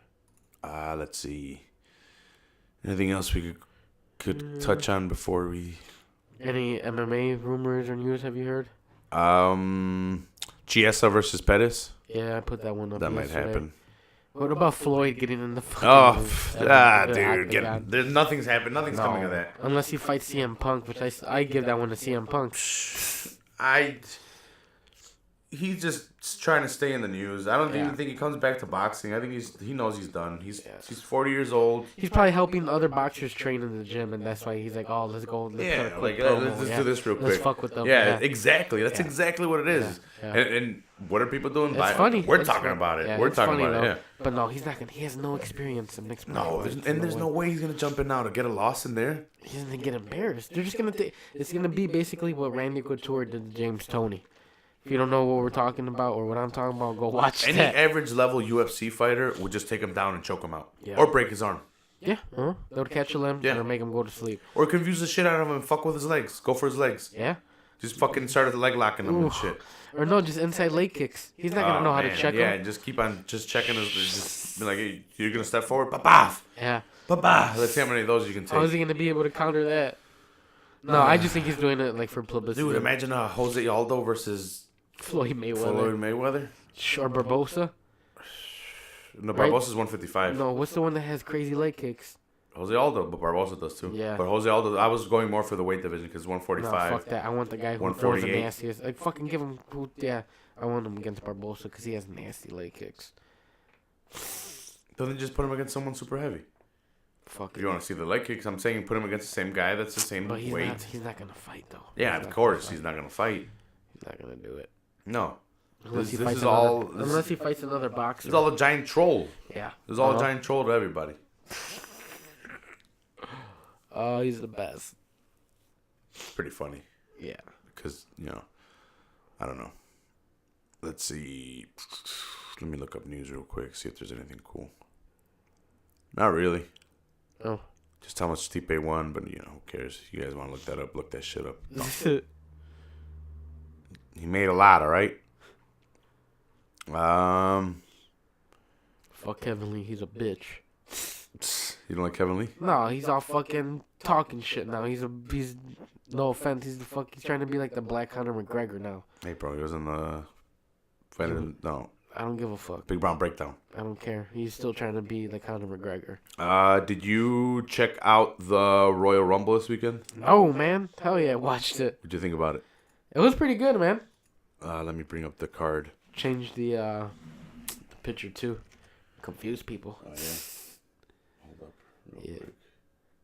Let's see. Anything else we could touch on before we... Any MMA rumors or news have you heard? Chiesa versus Pettis. Yeah, I put that one up. That might yesterday. happen. What about Floyd getting in the fucking dude. There's nothing's happened. Nothing's coming of that. Unless he fights CM Punk, which I give that one to CM Punk. He's just trying to stay in the news. I don't even think he comes back to boxing. I think he knows he's done. He's 40 years old. He's probably helping other boxers train in the gym, and that's why he's like, "Oh, let's go. Let's do this real quick. Let's fuck with them." Yeah, exactly. That's exactly what it is. Yeah. And what are people doing? It's funny. We're talking about it. Yeah, We're talking about it. Yeah. But no, he's not gonna. He has no experience in mixed martial arts. There's no way he's gonna jump in now to get a loss in there. He's gonna get embarrassed. They're just gonna. It's gonna be basically what Randy Couture did to James Toney. If you don't know what we're talking about or what I'm talking about, go watch Any that. average level UFC fighter would just take him down and choke him out. Yeah. Or break his arm. Yeah, they'll catch a limb or make him go to sleep. Or confuse the shit out of him and fuck with his legs. Go for his legs. Yeah. Just fucking start leg locking him and shit. Or no, just inside leg kicks. He's not gonna know how to check him. Yeah, just keep on checking his. Just be like, hey, you're gonna step forward, pa-paf. Yeah. Pa-paf. Let's see how many of those you can take. How is he gonna be able to counter that? No, I just think he's doing it like for publicity. Dude, imagine Jose Aldo versus Floyd Mayweather. Or Barbosa. No, Barbosa's 155. No, what's the one that has crazy leg kicks? Jose Aldo, but Barbosa does too. Yeah. But Jose Aldo, I was going more for the weight division because 145. No, fuck that. I want the guy who throws the nastiest. Like, fucking give him. I want him against Barbosa because he has nasty leg kicks. Doesn't just put him against someone super heavy. Fuck. If you want to see the leg kicks, I'm saying put him against the same guy that's the same weight. He's not gonna fight though. Yeah, of course he's not gonna fight. Not gonna do it. No. Unless he This fights is another, all. unless he fights another boxer. It's all a giant troll. Yeah. It's all a giant troll to everybody. Oh, he's the best. It's pretty funny. Yeah. Because, I don't know. Let's see. Let me look up news real quick, see if there's anything cool. Not really. Oh. Just how much Stipe won, but, who cares? You guys want to look that up, look that shit up. He made a lot, all right? Fuck Kevin Lee, he's a bitch. You don't like Kevin Lee? No, he's all fucking talking shit now. He's no offense, he's trying to be like the Black Conor McGregor now. Hey, bro, he was in the no. I don't give a fuck. Big Brown Breakdown. I don't care. He's still trying to be like Conor McGregor. Did you check out the Royal Rumble this weekend? No, man. Hell yeah, I watched it. What'd you think about it? It was pretty good, man. Let me bring up the card. Change the picture too. Confuse people. Oh, yeah. Hold up. Yeah.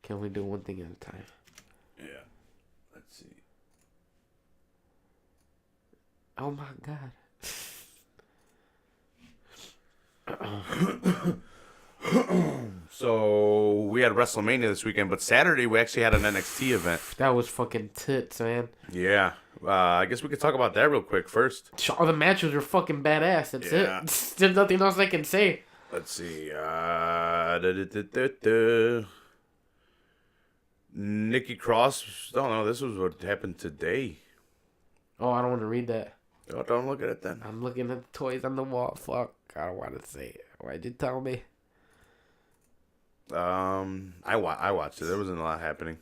Can only do one thing at a time. Yeah. Let's see. Oh my god. So we had WrestleMania this weekend, but Saturday we actually had an NXT event. That was fucking tits, man. Yeah. I guess we could talk about that real quick first. All the matches were fucking badass. That's Yeah. it. There's nothing else I can say. Let's see. Nikki Cross. Oh, no, this was what happened today. Oh, I don't want to read that. Oh, don't look at it then. I'm looking at the toys on the wall. Fuck. I don't want to say it. Why'd you tell me? I watched it. There wasn't a lot happening.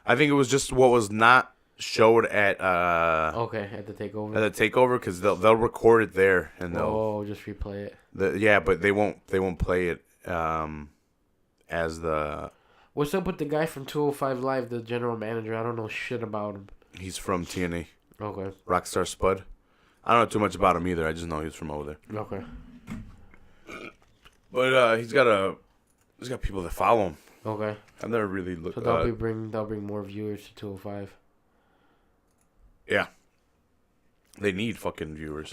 I think it was just what was not showed at Okay, at the takeover. at the takeover because they'll record it there and they'll just replay it. yeah, but they won't play it as the. What's up with the guy from 205 Live, the general manager? I don't know shit about him. He's from TNA. Okay. Rockstar Spud. I don't know too much about him either. I just know he's from over there. Okay. But he's got people that follow him. Okay. I've never really looked. So they'll bring more viewers to 205. Yeah. They need fucking viewers.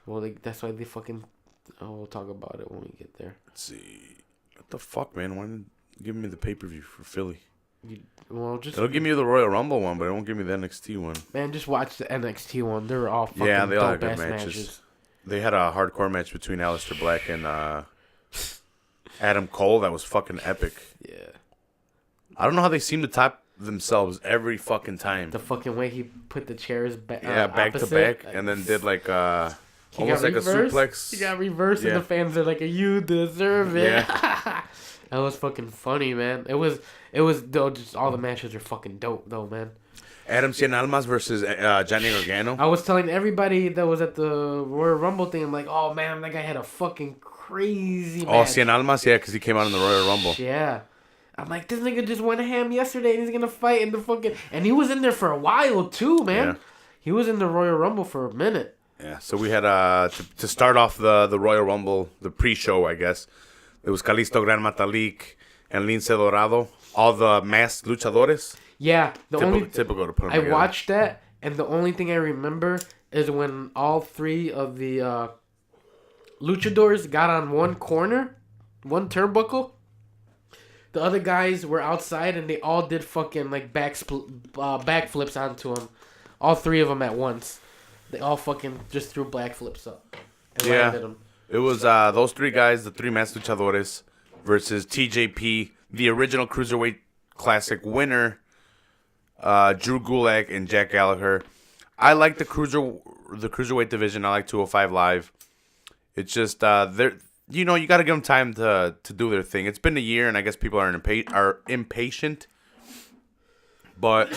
Well, that's why they fucking. Oh, we'll talk about it when we get there. Let's see. What the fuck, man? Why didn't you give me the pay-per-view for Philly? It'll give me the Royal Rumble one, but it won't give me the NXT one. Man, just watch the NXT one. They're all fucking yeah, they all had good matches. matches. They had a hardcore match between Aleister Black and Adam Cole that was fucking epic. Yeah. I don't know how they seem to top themselves every fucking time. The fucking way he put the chairs back to back, and then did like almost like reversed. a suplex. He got reversed, Yeah. and the fans are like, "You deserve it." Yeah. That was fucking funny, man. It was though. Just all the matches are fucking dope, though, man. Adam Cien Almas versus Johnny Gargano. I was telling everybody that was at the Royal Rumble thing, I'm like, "Oh man, that guy had a fucking crazy match." Oh, Cien Almas, yeah, because he came out in the Royal Rumble. Yeah. I'm like, this nigga just went ham yesterday and he's gonna fight in the fucking. And he was in there for a while too, man. Yeah. He was in the Royal Rumble for a minute. Yeah, so we had to start off the Royal Rumble, the pre-show, I guess. It was Kalisto, Gran Metalik, and Lince Dorado, all the masked luchadores. Yeah, Typical to put them I together. watched that, and the only thing I remember is when all three of the luchadors got on one corner, one turnbuckle. The other guys were outside, and they all did fucking like backflips onto him. All three of them at once. They all fucking just threw backflips up and landed them. It was those three guys, the three masked luchadores, versus TJP, the original Cruiserweight Classic winner, Drew Gulak and Jack Gallagher. I like the Cruiserweight division. I like 205 Live. It's just they're. You got to give them time to do their thing. It's been a year, and I guess people are impatient. But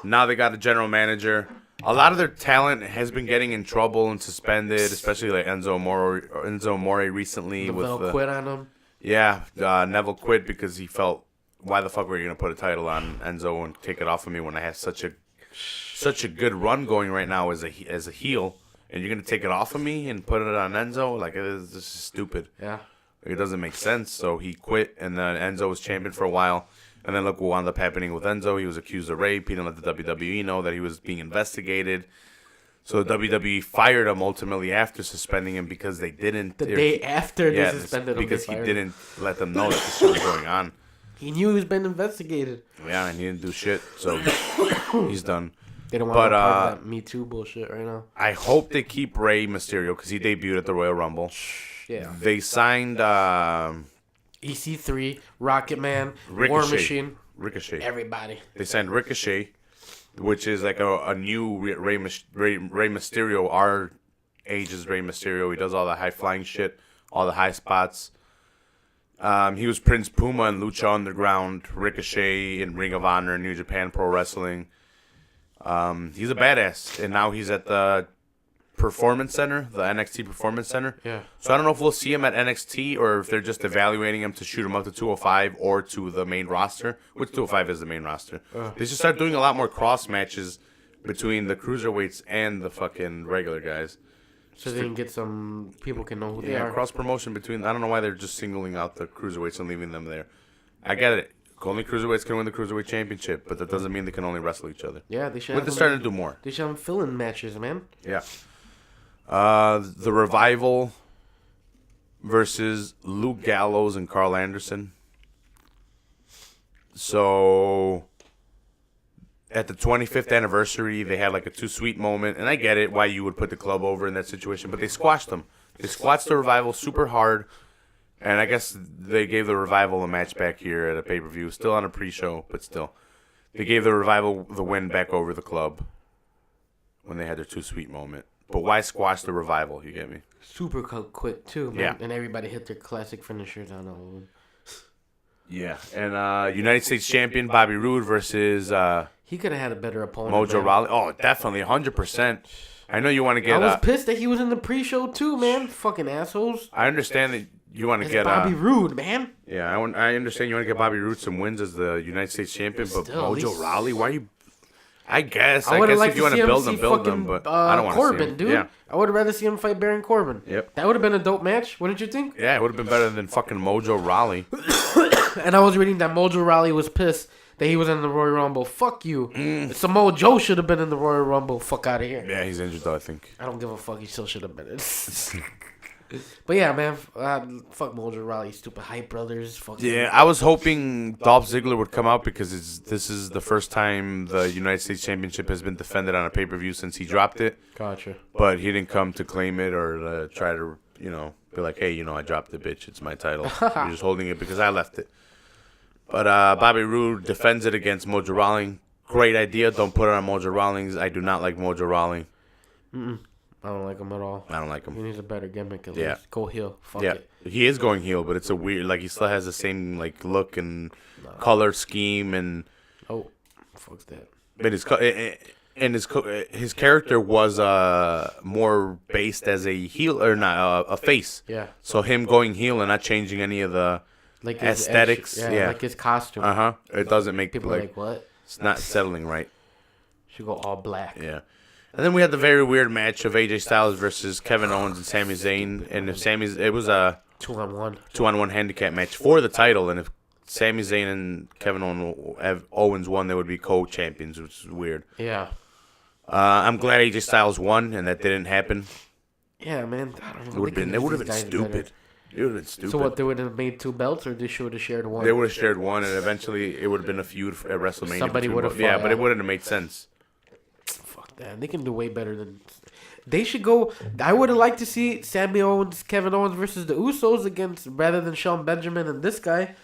now they got a general manager. A lot of their talent has been getting in trouble and suspended, especially like Enzo Amore recently. Neville quit on him. Yeah, Neville quit because he felt, why the fuck were you going to put a title on Enzo and take it off of me when I have such a good run going right now as a heel? And you're going to take it off of me and put it on Enzo? Like, this is stupid. Yeah. It doesn't make sense. So he quit, and then Enzo was champion for a while. And then look what wound up happening with Enzo. He was accused of rape. He didn't let the WWE know that he was being investigated. So the WWE fired him ultimately after suspending him because they didn't. The day after they suspended him. Because he didn't let them know that this shit was going on. He knew he was being investigated. Yeah, and he didn't do shit, so he's done. They don't want to part of that Me Too bullshit right now. I hope they keep Rey Mysterio because he debuted at the Royal Rumble. Yeah. They signed EC3, Rocket Man, War Machine. Ricochet. Everybody. They signed Ricochet, which is like a new Rey Mysterio. Our age is Rey Mysterio. He does all the high flying shit, all the high spots. He was Prince Puma in Lucha Underground, Ricochet in Ring of Honor, New Japan Pro Wrestling. He's a badass, and now he's at the Performance Center, the NXT Performance Center. Yeah. So I don't know if we'll see him at NXT or if they're just evaluating him to shoot him up to 205 or to the main roster, which 205 is the main roster. They should start doing a lot more cross matches between the cruiserweights and the fucking regular guys. So they can get some people can know who they are. Cross promotion between. I don't know why they're just singling out the cruiserweights and leaving them there. I get it. Only cruiserweights can win the Cruiserweight Championship, but that doesn't mean they can only wrestle each other. Yeah, they should. But they're starting to do more. They should have fill-in matches, man. Yeah. The Revival versus Luke Gallows and Carl Anderson. So at the 25th anniversary, they had like a too sweet moment, and I get it why you would put the club over in that situation, but they squashed them. They squashed the Revival super hard, and I guess they gave the Revival a match back here at a pay-per-view, still on a pre-show, but still. They gave the Revival the win back over the club when they had their too sweet moment. But why squash the Revival, you get me? Super quick, too, man. Yeah. And everybody hit their classic finishers on all of them. Yeah. And United States champion Bobby Roode versus he could have had a better opponent. Mojo Rawley. Oh, definitely, 100%. I know you want to get... I was pissed that he was in the pre-show, too, man. Fucking assholes. I understand that you want to It's get... Bobby Roode, man. Yeah, I understand you want to get Bobby Roode some wins as the United States champion, but Still, Mojo Rawley, why are you... I guess liked if you want to build them, but I don't want to see Corbin, him. dude. Yeah. I would have rather see him fight Baron Corbin. Yep. That would have been a dope match, wouldn't you think? Yeah, it would have been better than fucking Mojo Rawley. And I was reading that Mojo Rawley was pissed that he was in the Royal Rumble. Fuck you. Samoa Joe should have been in the Royal Rumble. Fuck out of here. Yeah, he's injured though, I think. I don't give a fuck. He still should have been in. But yeah, man. Fuck Mojo Rawley, stupid hype brothers. Fuck Yeah, I was hoping Dolph Ziggler would come out because this is the first time the United States Championship has been defended on a pay-per-view since he dropped it. Gotcha. But he didn't come to claim it or try to, be like, hey, I dropped it, bitch. It's my title. You're just holding it because I left it. But Bobby Roode defends it against Mojo Rawley. Great idea. Don't put it on Mojo Rawley. I do not like Mojo Rawley. I don't like him at all. I don't like him. He needs a better gimmick at Yeah. least. Go heel. Fuck Yeah, it. he is going heel, but it's a weird, he still has the same, look and color scheme and... Oh, fuck that. But his character was more based as a heel, or not, a face. Yeah. So him going heel and not changing any of the Like his aesthetics. Yeah. like his costume. Uh-huh. It doesn't make... People are like, what? It's not settling right. Should go all black. Yeah. And then we had the very weird match of AJ Styles versus Kevin Owens and Sami Zayn. And if it was a 2-on-1. 2-on-1 handicap match for the title. And if Sami Zayn and Kevin Owens won, they would be co-champions, which is weird. Yeah. I'm glad AJ Styles won, and that didn't happen. Yeah, man. I don't know. It would have been stupid. It would have been stupid. So what, they would have made 2 belts, or they should have shared one? They would have shared one, and eventually it would have been a feud at WrestleMania. Somebody would have fought. Yeah, but it wouldn't have made sense. Fuck that. They can do way better than... They should go... I would have liked to see Sami Owens, Kevin Owens versus the Usos rather than Shelton Benjamin and this guy.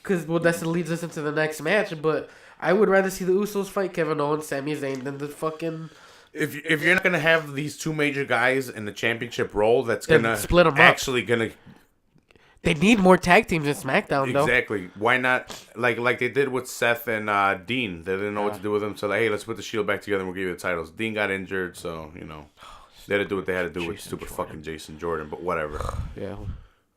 Because, that leads us into the next match. But I would rather see the Usos fight Kevin Owens, Sami Zayn than the fucking... If you're not going to have these 2 major guys in the championship role, that's going to... Split them up. Actually going to... They need more tag teams in SmackDown, though. Exactly. Why not? Like they did with Seth and Dean. They didn't know what to do with them. So, hey, let's put the Shield back together and we'll give you the titles. Dean got injured, so, they had to do what they had to do with stupid fucking Jason Jordan. But whatever. Yeah.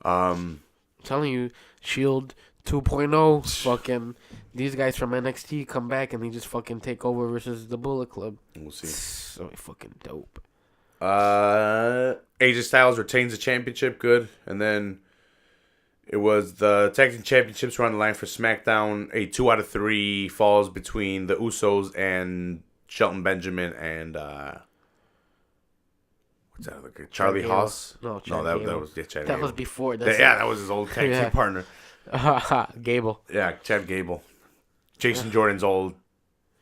I'm telling you, Shield 2.0, fucking... These guys from NXT come back and they just fucking take over versus the Bullet Club. We'll see. So fucking dope. AJ Styles retains the championship. Good. And then... It was the Tag Team Championships were on the line for SmackDown. A 2 out of 3 falls between the Usos and Shelton Benjamin and what's that? Like Charlie Gable. Haas? No, that was Chad That Gable. was before. That was his old tag team partner. Gable. Yeah, Chad Gable. Jason Jordan's old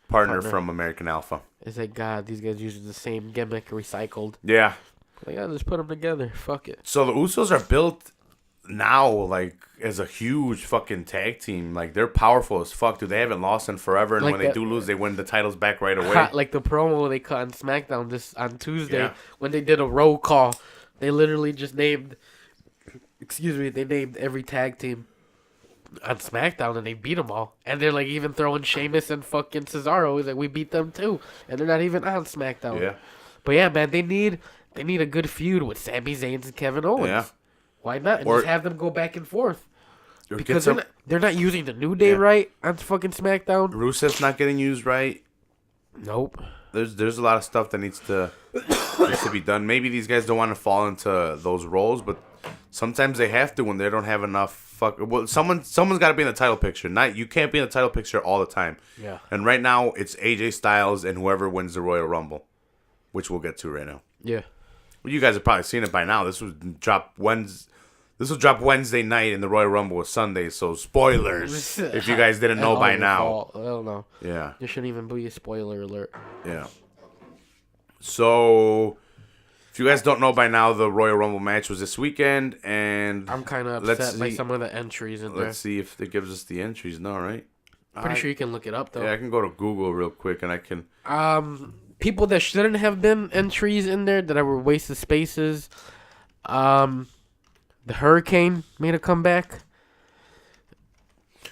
partner from American Alpha. It's like, God, these guys using the same gimmick recycled. Yeah. Like, let's put them together. Fuck it. So the Usos are built now, like, as a huge fucking tag team. Like, they're powerful as fuck, dude. They haven't lost in forever, and like when they do lose, they win the titles back right away. Like the promo they cut on SmackDown on Tuesday when they did a roll call. They literally just named, they named every tag team on SmackDown, and they beat them all. And they're, like, even throwing Sheamus and fucking Cesaro. He's like, we beat them, too. And they're not even on SmackDown. Yeah. But, yeah, man, they need a good feud with Sami Zayn and Kevin Owens. Yeah. Why not? And just have them go back and forth. Because they're not using the New Day right on fucking SmackDown. Rusev's not getting used right. Nope. There's a lot of stuff that needs to be done. Maybe these guys don't want to fall into those roles, but sometimes they have to when they don't have enough. Someone's got to be in the title picture. You can't be in the title picture all the time. Yeah. And right now it's AJ Styles and whoever wins the Royal Rumble, which we'll get to right now. Yeah. Well, you guys have probably seen it by now. This will drop Wednesday night, and the Royal Rumble was Sunday. So spoilers, if you guys didn't know by now. I don't know. Yeah. There shouldn't even be a spoiler alert. Yeah. So, if you guys don't know by now, the Royal Rumble match was this weekend, and I'm kind of upset by some of the entries in there. Let's see if it gives us the entries. No, right? Pretty sure you can look it up, though. Yeah, I can go to Google real quick, and I can... People that shouldn't have been entries in there, that were wasted spaces. The Hurricane made a comeback.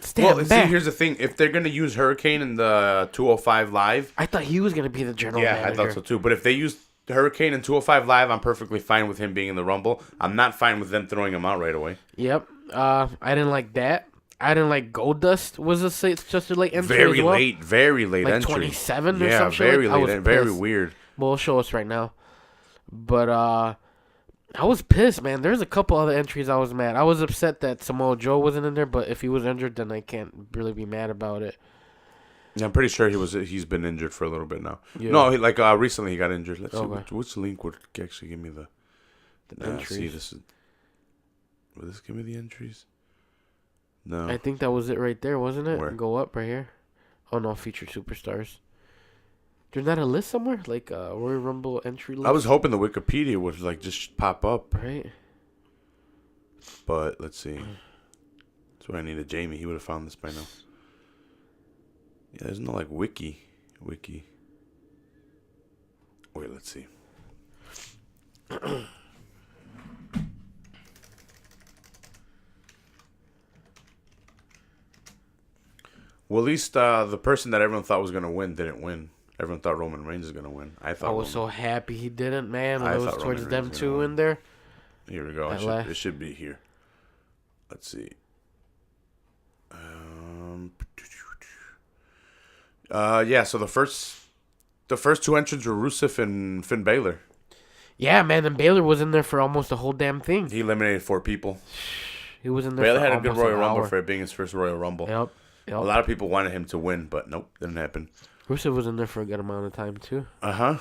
See, here's the thing. If they're going to use Hurricane in the 205 Live... I thought he was going to be the general manager. Yeah, I thought so too. But if they use Hurricane in 205 Live, I'm perfectly fine with him being in the Rumble. I'm not fine with them throwing him out right away. Yep. I didn't like that. I didn't like Goldust was just a late entry very as well. Very late like entry. 27 or yeah, something. Very like, late. Very weird. Well, it'll show us right now. But I was pissed, man. There's a couple other entries I was mad. I was upset that Samoa Joe wasn't in there, but if he was injured, then I can't really be mad about it. Yeah, I'm pretty sure he's been injured for a little bit now. Yeah. No, recently he got injured. Let's see which link would actually give me the entries. Will this give me the entries? No. I think that was it right there, wasn't it? Where? Go up right here. Oh no, featured superstars. There's not a list somewhere like Royal Rumble entry list. I was hoping the Wikipedia would like just pop up. Right. But let's see. That's why I needed Jamie. He would have found this by now. Yeah, there's no like wiki. Wait, let's see. Well, at least the person that everyone thought was going to win didn't win. Everyone thought Roman Reigns was going to win. I was so happy he didn't, man. When it was towards them two in there. Here we go. It should be here. Let's see. So the first two entrants were Rusev and Finn Balor. Yeah, man, and Balor was in there for almost the whole damn thing. He eliminated 4 people. He was in there Balor for had a good Royal Rumble hour. for it being his first Royal Rumble. Yep. A lot of people wanted him to win, but nope, didn't happen. Rusev was in there for a good amount of time, too. Uh-huh.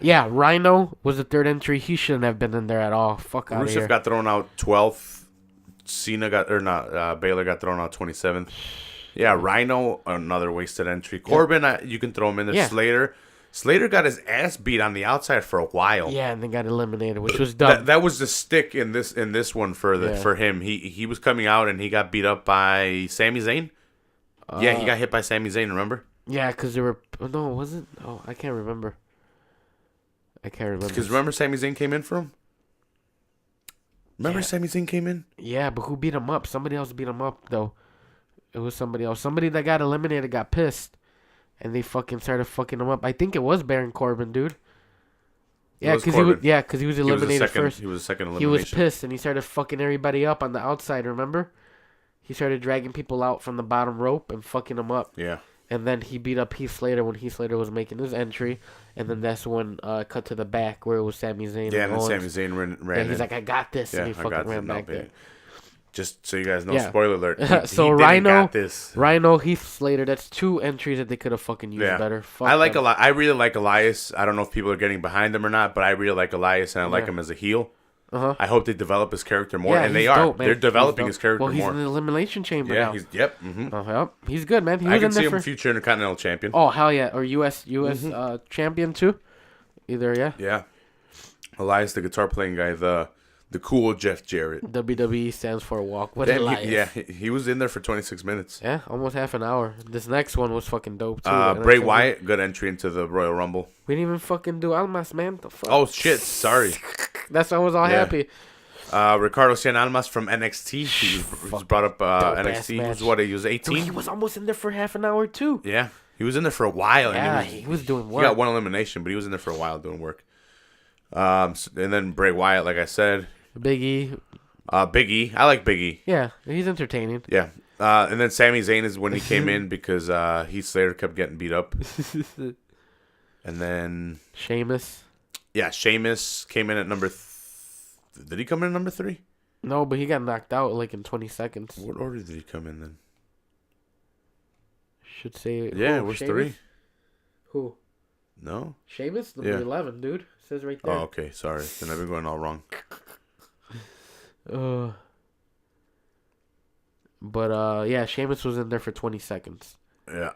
Yeah, Rhino was the third entry. He shouldn't have been in there at all. Fuck out of here. Rusev got thrown out 12th. Balor got thrown out 27th. Yeah, Rhino, another wasted entry. Corbin, you can throw him in there. Yeah. Slater got his ass beat on the outside for a while. Yeah, and then got eliminated, which was dumb. That was the stick in this one for him. He was coming out and he got beat up by Sami Zayn. He got hit by Sami Zayn, remember? Yeah, because there were... No, was it? Oh, I can't remember. Because remember Sami Zayn came in for him? Sami Zayn came in? Yeah, but who beat him up? Somebody else beat him up, though. It was somebody else. Somebody that got eliminated got pissed. And they fucking started fucking him up. I think it was Baron Corbin, dude. Yeah, because he was eliminated first. He was the second elimination. He was pissed, and he started fucking everybody up on the outside, remember? He started dragging people out from the bottom rope and fucking them up. Yeah. And then he beat up Heath Slater when Heath Slater was making his entry. And then that's when cut to the back where it was Sami Zayn. Yeah, and then Sami Zayn ran and he's like, I got this. Yeah, and he fucking ran back there. Just so you guys know, Yeah. spoiler alert. So he Rhino, got this. Rhino, Heath Slater. That's 2 entries that they could have fucking used better. Fuck I like them. I really like Elias. I don't know if people are getting behind him or not, but I really like Elias and I like Yeah. him as a heel. Uh-huh. I hope they develop his character more, and they he's are. dope, man. They're developing He's his character well, he's more. in the Elimination Chamber Yeah, now. Yep. Yep. He's good, man. He I was can in see there him for... future Intercontinental Champion. Oh, hell yeah. Or U.S. Champion, too. Either, yeah. Yeah. Elias, the guitar playing guy, the cool Jeff Jarrett. WWE stands for Walk with Damn, Elias. he was in there for 26 minutes. Yeah, almost half an hour. This next one was fucking dope, too. Bray Wyatt, good entry into the Royal Rumble. We didn't even fucking do Almas, man. The fuck? Oh, shit. Sorry. That's why I was all happy. Ricardo Cien Almas from NXT. He was brought up NXT. He was what? He was 18? Dude, he was almost in there for half an hour, too. Yeah. He was in there for a while. Yeah, and he was doing work. He got one elimination, but he was in there for a while doing work. And then Bray Wyatt, like I said. Big E. Big E. I like Big E. Yeah, he's entertaining. Yeah. And then Sami Zayn is when he came in because Heath Slater kept getting beat up. And then... Sheamus. Yeah, Sheamus came in at number... Did he come in at number 3? No, but he got knocked out like in 20 seconds. What order did he come in then? Should say... Yeah, who, it was Sheamus? 3. Who? No? Sheamus? Number 11, dude. It says right there. Oh, okay. Sorry. Then I've been going all wrong. But yeah, Sheamus was in there for 20 seconds. Yeah.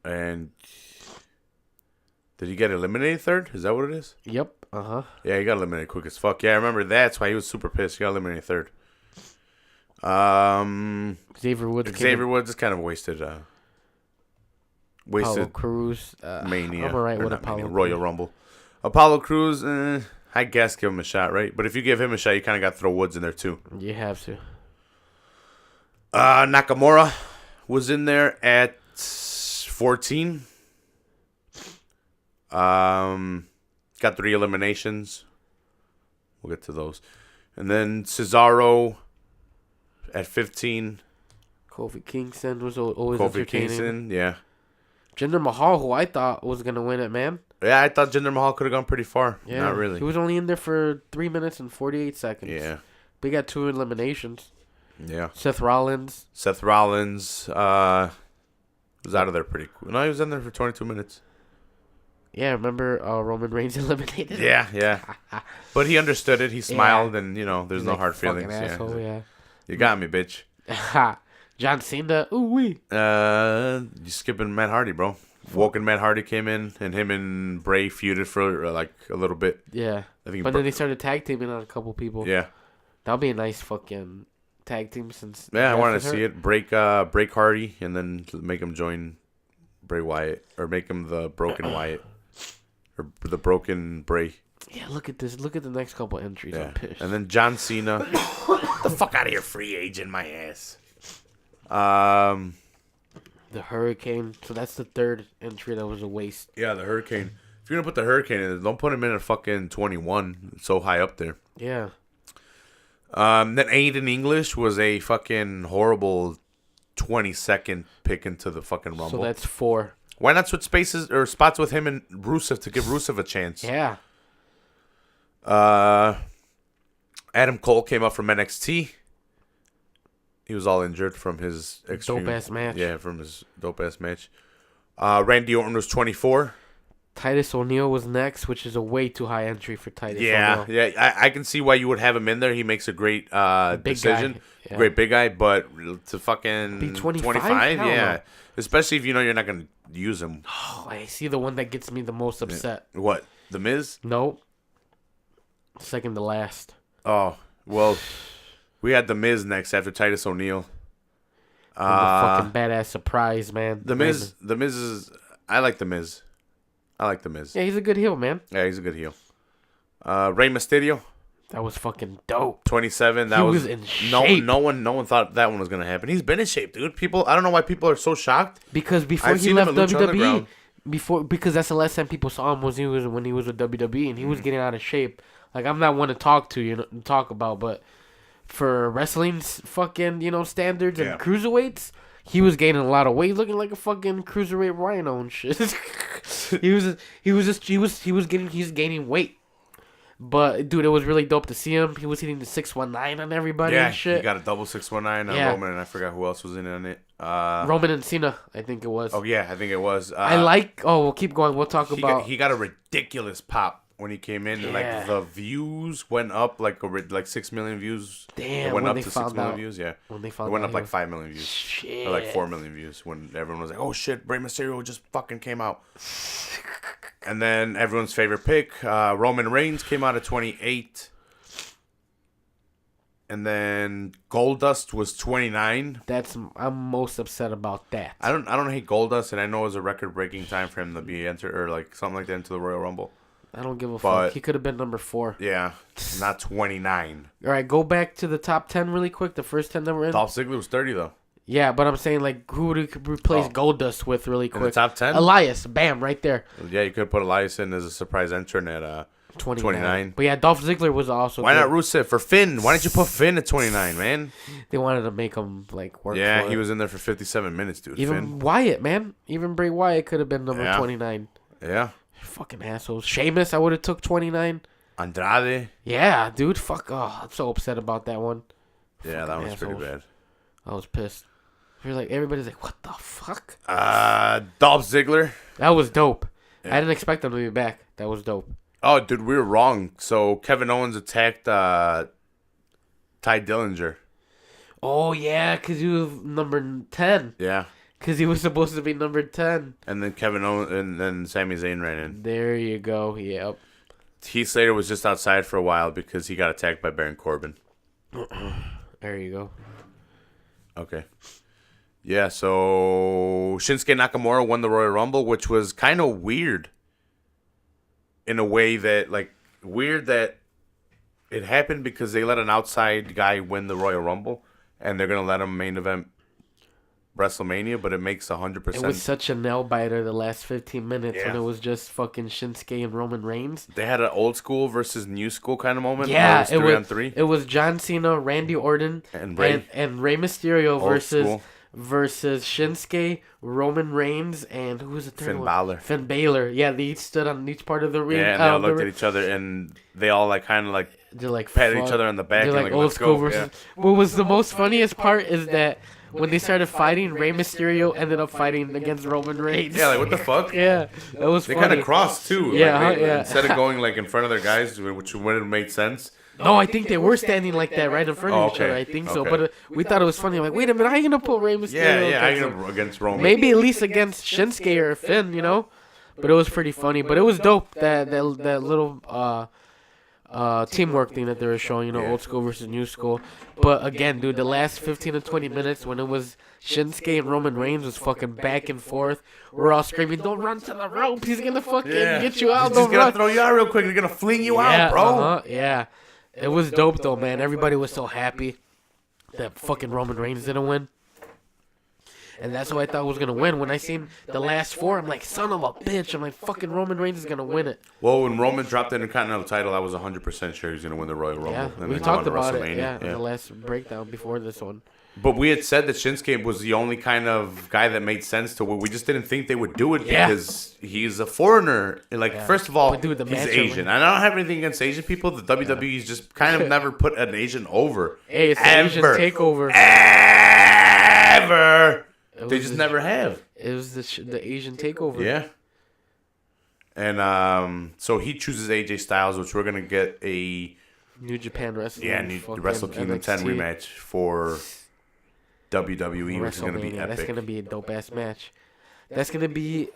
And did he get eliminated third? Is that what it is? Yep. Uh-huh. Yeah, he got eliminated quick as fuck. Yeah, I remember that's why he was super pissed. He got eliminated third. Xavier Woods. Is kind of wasted. Apollo Crews. Mania. I'm alright with not Apollo. Mania, Royal Rumble. Apollo Crews, I guess give him a shot, right? But if you give him a shot, you kind of got to throw Woods in there too. You have to. Nakamura was in there at 14. Got 3 eliminations. We'll get to those. And then Cesaro at 15. Kofi Kingston was always Kofi entertaining. Kingston, yeah. Jinder Mahal, who I thought was going to win it, man. Yeah, I thought Jinder Mahal could have gone pretty far. Yeah. Not really. He was only in there for 3 minutes and 48 seconds. Yeah. But he got 2 eliminations. Yeah. Seth Rollins was out of there pretty quick. No, he was in there for 22 minutes. Yeah, remember Roman Reigns eliminated him? Yeah. But he understood it. He smiled, and, there's no like, hard fucking feelings. asshole, yeah. You got me, bitch. John Cena, ooh-wee. You skipping Matt Hardy, bro. Woken Matt Hardy came in, and him and Bray feuded for, a little bit. Yeah. I think but then they started tag teaming on a couple people. Yeah. That'll be a nice fucking tag team since... Yeah, I wanted to see it. Break Hardy, and then make him join Bray Wyatt. Or make him the broken Wyatt. Or the broken Bray. Yeah, look at this. Look at the next couple entries. Yeah. I'm pissed. And then John Cena. The fuck out of here, free agent, my ass. The Hurricane. So that's the 3rd entry that was a waste. Yeah, the Hurricane. If you're going to put the Hurricane in, don't put him in at fucking 21. It's so high up there. Yeah. Then Aiden English was a fucking horrible 22nd pick into the fucking Rumble. So that's 4. Why not switch spaces or spots with him and Rusev to give Rusev a chance? Yeah. Adam Cole came up from NXT. He was all injured from his extreme dope-ass match. Yeah, from his dope-ass match. Randy Orton was 24. Titus O'Neil was next, which is a way too high entry for Titus Yeah, O'Neil. yeah. I can see why you would have him in there. He makes a great decision. Guy. Yeah. Great big guy, but to fucking Be 25? yeah. No. Especially if you know you're not going to use him. Oh, I see the one that gets me the most upset. What? The Miz? Nope. Second to last. Oh, well, we had The Miz next after Titus O'Neil. The fucking badass surprise, man. The Miz is... I like The Miz. Yeah, he's a good heel, man. Yeah, he's a good heel. Rey Mysterio, That was fucking dope. 27. That He was was in shape. No one thought that one was gonna happen. He's been in shape, dude. I don't know why people are so shocked. Because before I've he seen left him at Lucha WWE, Underground. because that's the last time people saw him when he was with WWE, and he was getting out of shape. Like, I'm not one to talk about, but for wrestling's fucking standards and cruiserweights, he was gaining a lot of weight, looking like a fucking cruiserweight rhino and shit. he's gaining weight. But, dude, it was really dope to see him. He was hitting the 619 on everybody and shit. he got a double 619 on Roman, and I forgot who else was in on it. Roman and Cena, I think it was. Oh, yeah, I think it was. We'll keep going. We'll talk about... He got a ridiculous pop when he came in. Yeah. Like, the views went up, like 6 million views. Damn, it went when up they to 6 found million out. views, yeah. When they It found went out up like he 5 million views. Shit. Or like 4 million views when everyone was like, oh, shit, Rey Mysterio just fucking came out. And then everyone's favorite pick, Roman Reigns, came out at 28. And then Goldust was 29. I'm most upset about that. I don't hate Goldust, and I know it was a record-breaking time for him to be entered or like something like that into the Royal Rumble. I don't give a fuck. He could have been number 4. Yeah, not 29. All right, go back to the top 10 really quick. The first 10 that were in. Dolph Ziggler was 30 though. Yeah, but I'm saying like who would you replace Goldust with really quick? In the top 10? Elias, bam, right there. Yeah, you could have put Elias in as a surprise entrant at 29. But yeah, Dolph Ziggler was also. Why good. not Rusev for Finn? Why didn't you put Finn at 29, man? They wanted to make him like work. Yeah, for he it. was in there for 57 minutes, dude. Even Finn. Wyatt, man. Even Bray Wyatt could have been number 29. Yeah. Fucking assholes. Sheamus, I would have took 29. Andrade. Yeah, dude. Fuck. Oh, I'm so upset about that one. Yeah, that was pretty bad. I was pissed. You're like, everybody's like, what the fuck? Dolph Ziggler. That was dope. Yeah. I didn't expect him to be back. That was dope. Oh, dude, we were wrong. So Kevin Owens attacked Ty Dillinger. Oh, yeah, because he was number 10. Yeah. Because he was supposed to be number 10. And then Kevin Owens and then Sami Zayn ran in. There you go. Yep. Heath Slater was just outside for a while because he got attacked by Baron Corbin. There you go. Okay. Yeah, so Shinsuke Nakamura won the Royal Rumble, which was kind of weird. In a way that, weird that it happened because they let an outside guy win the Royal Rumble, and they're going to let him main event WrestleMania, but it makes 100%. It was such a nail-biter the last 15 minutes when Yeah. it was just fucking Shinsuke and Roman Reigns. They had an old school versus new school kind of moment. Yeah, it was 3-on-3. It was John Cena, Randy Orton, And Rey. and Rey Mysterio Old school. versus Shinsuke, Roman Reigns, and who was the third Finn one? Balor. Finn Balor. Yeah, they each stood on each part of the ring. Yeah, and they all looked at each other, and they all they're like patted fuck. each other on the back. They're and like let's old school go. versus. What was the most funniest part is that when they started fighting, Rey Mysterio ended up fighting against Roman Reigns. Yeah, what the fuck? Yeah, that was They funny. kind of crossed too. Yeah, They- yeah. Instead of going in front of their guys, which would have made sense. No, I think they were standing like that right in front of each Okay, other. I think so. okay. But we thought it was funny. I'm like, wait a minute, how you gonna put Rey Mysterio? Yeah, against against Roman. maybe at least against Shinsuke or Finn, you know. But it was pretty funny. But it was dope that little teamwork thing that they were showing. Yeah. Old school versus new school. But again, dude, the last 15 to 20 minutes when it was Shinsuke and Roman Reigns was fucking back and forth. We're all screaming, "Don't run to the rope! He's gonna fucking get you out! He's Don't gonna run!" throw you out real quick. He's gonna fling you out, bro. Yeah. It was dope though, man. Everybody was so happy that fucking Roman Reigns didn't win. And that's who I thought was gonna win. When I seen the last 4, I'm like, son of a bitch. I'm like, fucking Roman Reigns is gonna win it. Well, when Roman dropped the Intercontinental title, I was 100% sure he was gonna win the Royal Rumble. Yeah, And we then talked go on to about it. WrestleMania. Yeah, in the last breakdown before this one. But we had said that Shinsuke was the only kind of guy that made sense to where we just didn't think they would do it Yeah. because he's a foreigner. First of all, But dude, the he's match Asian. And I don't have anything against Asian people. The WWE's just kind of never put an Asian over. Hey, it's an Asian takeover. Ever. They was just the- never have. It was the Asian takeover. Yeah. And so he chooses AJ Styles, which we're gonna get a New Japan Wrestling. the Wrestle Kingdom 10 NXT. rematch for WWE, which is gonna be WrestleMania. epic. That's gonna be a dope ass match. That's gonna be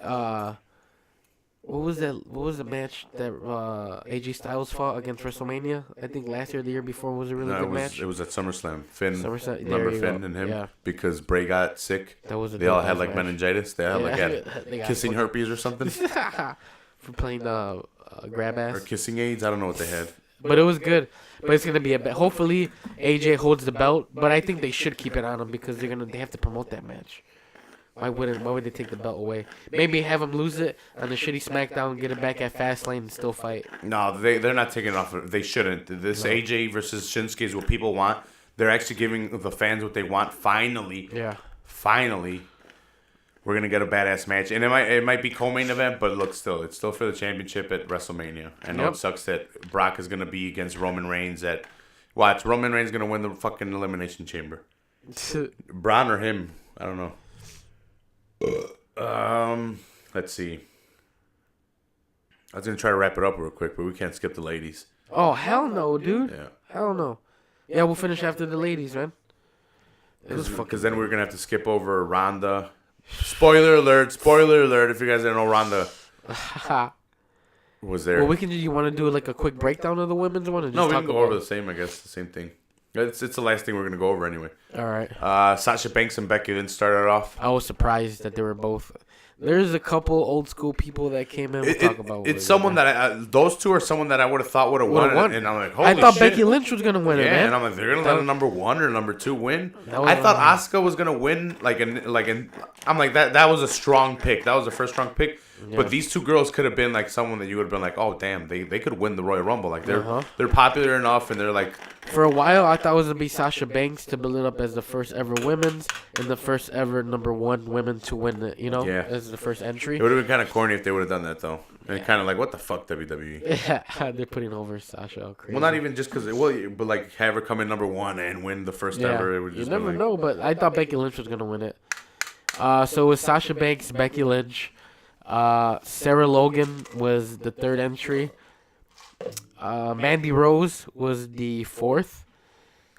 what was that? What was the match that AJ Styles fought against WrestleMania? I think last year, or the year before, was a really good match. It was at SummerSlam. Finn, SummerSlam, remember there you Finn go. and him? Yeah. Because Bray got sick. That was a They all dope had ass like match. meningitis. They had They got kissing herpes or something, for playing grab ass. or kissing AIDS. I don't know what they had. But it was good. But it's gonna be hopefully AJ holds the belt. But I think they should keep it on him because they have to promote that match. Why would they take the belt away? Maybe have him lose it on the shitty SmackDown, get it back at Fastlane, and still fight. No, they're not taking it off. They shouldn't. This AJ versus Shinsuke is what people want. They're actually giving the fans what they want. Finally. Yeah. Finally. we're gonna get a badass match, and it might be co-main event, but look, it's still for the championship at WrestleMania. I know it sucks that Brock is gonna be against Roman Reigns. Roman Reigns gonna win the fucking Elimination Chamber. Braun or him, I don't know. Let's see. I was gonna try to wrap it up real quick, but we can't skip the ladies. Oh hell no, dude! Yeah, hell no. Yeah, we'll finish after the ladies, man. Because then we're gonna have to skip over Ronda. Spoiler alert! Spoiler alert! If you guys didn't know, Ronda was there. Well, we can. You want to do like a quick breakdown of the women's one? No, we can go over the same. I guess the same thing. It's the last thing we're gonna go over anyway. All right. Sasha Banks and Becky Lynch started off. I was surprised that they were both. There's a couple old school people that came in. We'll talk about. It's someone that those two are someone that I would have thought would have won, and I'm like, holy I thought shit. Becky Lynch was gonna win it, man. And I'm like, they're gonna let a number 1 or number 2 win. I thought Asuka was gonna win, I'm like that was a strong pick. That was the first strong pick. Yeah. But these two girls could have been like someone that you would have been like, oh damn, they could win the Royal Rumble. Like they're popular enough, and they're like. For a while, I thought it was gonna be Sasha Banks to build it up as the first ever women's and the first ever number 1 women to win it. As the first entry. It would have been kind of corny if they would have done that though. And kind of like, what the fuck, WWE? Yeah, they're putting over Sasha. All crazy. Well, not even just because, but like have her come in number 1 and win the first ever. It would just you never know, but I thought Becky Lynch was gonna win it. So it was Sasha Banks, Becky Lynch. Sarah Logan was the 3rd entry. Mandy Rose was the 4th.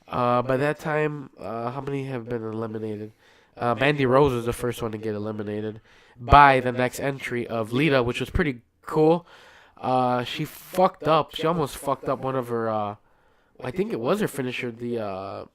By that time, how many have been eliminated? Mandy Rose was the first one to get eliminated by the next entry of Lita, which was pretty cool. She fucked up. She almost fucked up one of her. I think it was her finisher. The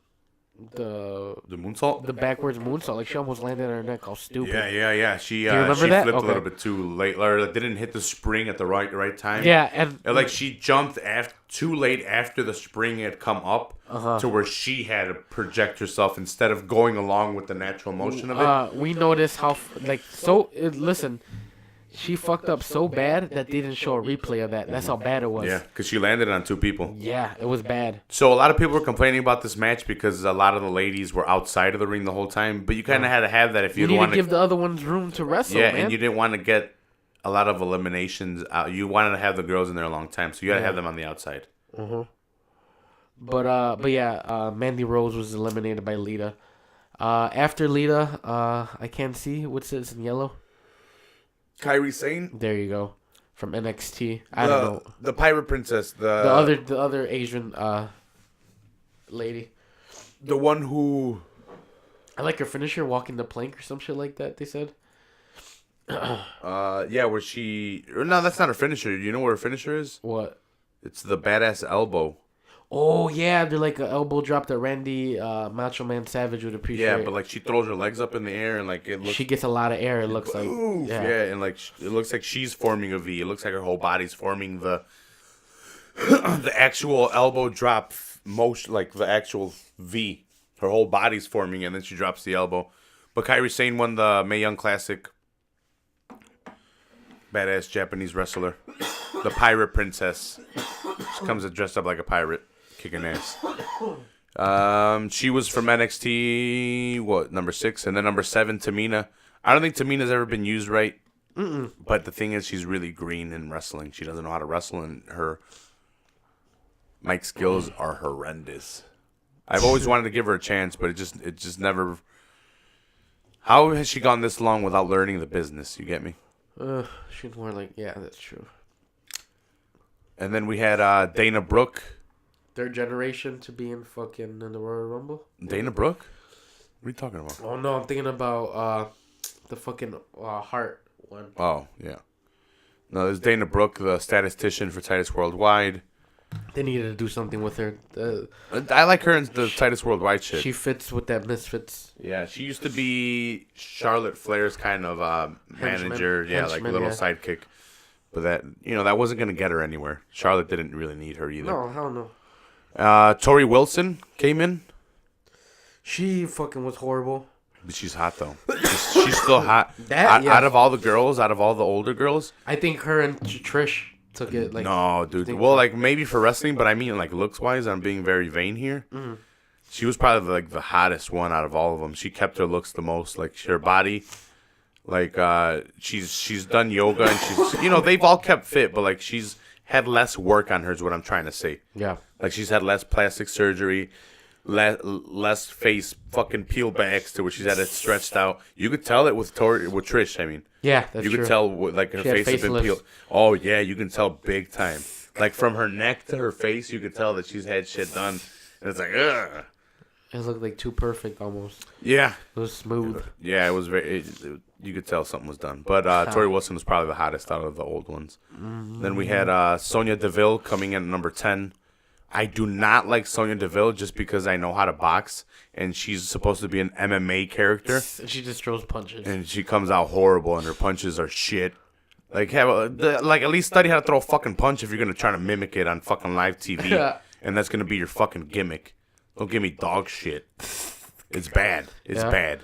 moonsault, the backwards moonsault. Like she almost landed on her neck, all stupid. Yeah. She that? flipped a little bit too late, or didn't hit the spring at the right time. Yeah, and like she jumped too late after the spring had come up to where she had to project herself instead of going along with the natural motion of it. We noticed how listen. She fucked up so bad that they didn't show a replay of that. That's how bad it was. Yeah, because she landed on 2 people. Yeah, it was bad. So a lot of people were complaining about this match because a lot of the ladies were outside of the ring the whole time. But you kind of had to have that if you want to give the other ones room to wrestle. Yeah, man. And you didn't want to get a lot of eliminations. You wanted to have the girls in there a long time, so you got to have them on the outside. But Mandy Rose was eliminated by Lita. After Lita, I can't see what's this in yellow. Kairi Sane. There you go, from NXT. I don't know the Pirate Princess. The other Asian lady. The one who. I like her finisher, walking the plank or some shit like that. They said. Where she. No, that's not her finisher. You know what her finisher is? What? It's the badass elbow. Oh, yeah, they're like an elbow drop that Randy Macho Man Savage would appreciate. Yeah, but like she throws her legs up in the air and like it looks... She gets a lot of air, it looks like. Yeah, and like it looks like she's forming a V. It looks like her whole body's forming the the actual elbow drop motion, like the actual V. Her whole body's forming and then she drops the elbow. But Kairi Sane won the Mae Young Classic. Badass Japanese wrestler. The Pirate Princess. She comes dressed up like a pirate. Kicking ass. She was from NXT, number 6, and then number 7, Tamina. I don't think Tamina's ever been used right. But the thing is, she's really green in wrestling. She doesn't know how to wrestle, and her mic skills are horrendous. I've always wanted to give her a chance, but it just never. How has she gone this long without learning the business? You get me? She's more like, yeah, that's true. And then we had Dana Brooke. 3rd generation to be in the Royal Rumble. Dana Brooke? What are you talking about? Oh, no, I'm thinking about the fucking Hart one. Oh, yeah. No, there's Dana Brooke, the statistician for Titus Worldwide. They needed to do something with her. I like her in the Titus Worldwide shit. She fits with that Misfits. Yeah, she used to be Charlotte Flair's kind of manager. Henchman, little sidekick. But that wasn't going to get her anywhere. Charlotte didn't really need her either. No, hell no. Tori Wilson came in. She fucking was horrible. But she's hot, though. She's still hot. Out of all the girls, out of all the older girls. I think her and Trish took it. No, dude. Well, maybe for wrestling, but I mean, looks-wise, I'm being very vain here. Mm-hmm. She was probably, the hottest one out of all of them. She kept her looks the most. Her body, Like she's done yoga and she's they've all kept fit, but like she's had less work on her is what I'm trying to say. Yeah. Like she's had less plastic surgery, less face fucking peel backs to where she's had it stretched out. You could tell it with Trish. I mean, yeah, that's you true. could tell like her face has been peeled. Oh yeah, you can tell big time. Like from her neck to her face, you could tell that she's had shit done. And it's like, ugh. It looked like too perfect almost. Yeah. It was smooth. Yeah, it was very. You could tell something was done. But Tori Wilson was probably the hottest out of the old ones. Mm-hmm. Then we had Sonya Deville coming in at number 10. I do not like Sonya Deville just because I know how to box, and she's supposed to be an MMA character. She just throws punches. And she comes out horrible, and her punches are shit. Like, at least study how to throw a fucking punch if you're going to try to mimic it on fucking live TV. And that's going to be your fucking gimmick. Don't give me dog shit. It's bad. It's bad.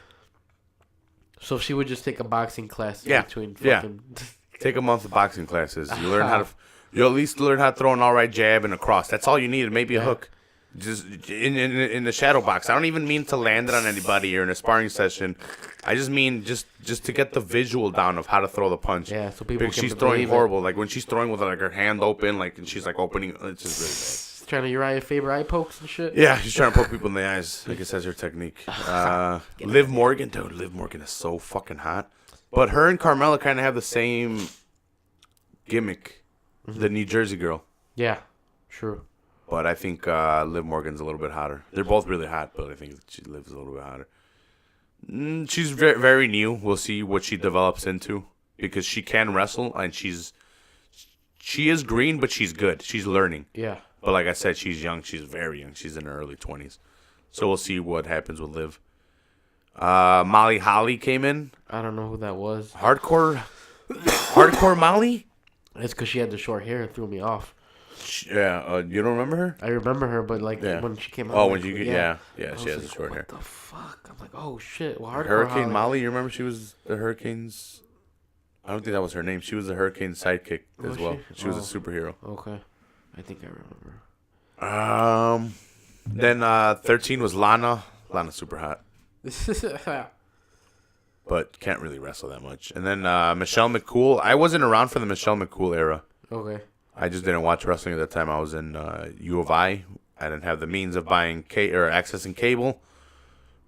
So she would just take a boxing class between fucking... Yeah. Take a month of boxing classes. You learn how to... You'll at least learn how to throw an all right jab and a cross. That's all you need. Maybe a hook. Just in the shadow box. I don't even mean to land it on anybody or in a sparring session. I just mean just to get the visual down of how to throw the punch. Yeah, so people because she's throwing horrible. Like when she's throwing with like her hand open, like and she's like opening. It's just really bad. Trying to Uriah Faber eye pokes and shit. Yeah, she's trying to poke people in the eyes. I guess that's her technique. Liv Morgan, dude. Liv Morgan is so fucking hot. But her and Carmella kind of have the same gimmick. The New Jersey girl. Yeah, true. But I think Liv Morgan's a little bit hotter. They're both really hot, but I think she Liv's a little bit hotter. She's very, very new. We'll see what she develops into because she can wrestle and she is green, but she's good. She's learning. Yeah. But like I said, she's young. She's very young. She's in her early 20s. So we'll see what happens with Liv. Molly Holly came in. I don't know who that was. Hardcore Molly? It's because she had the short hair and threw me off. Yeah, you don't remember her? I remember her, but like when she came out. Oh, when she she has the short hair. What the fuck? I'm like, oh shit. Well, Hurricane Molly, you remember she was the Hurricanes? I don't think that was her name. She was the Hurricane sidekick as well. She was a superhero. Okay, I think I remember. Then 13 was Lana. Lana's super hot. But can't really wrestle that much. And then Michelle McCool. I wasn't around for the Michelle McCool era. Okay. I just didn't watch wrestling at that time. I was in U of I. I didn't have the means of buying or accessing cable.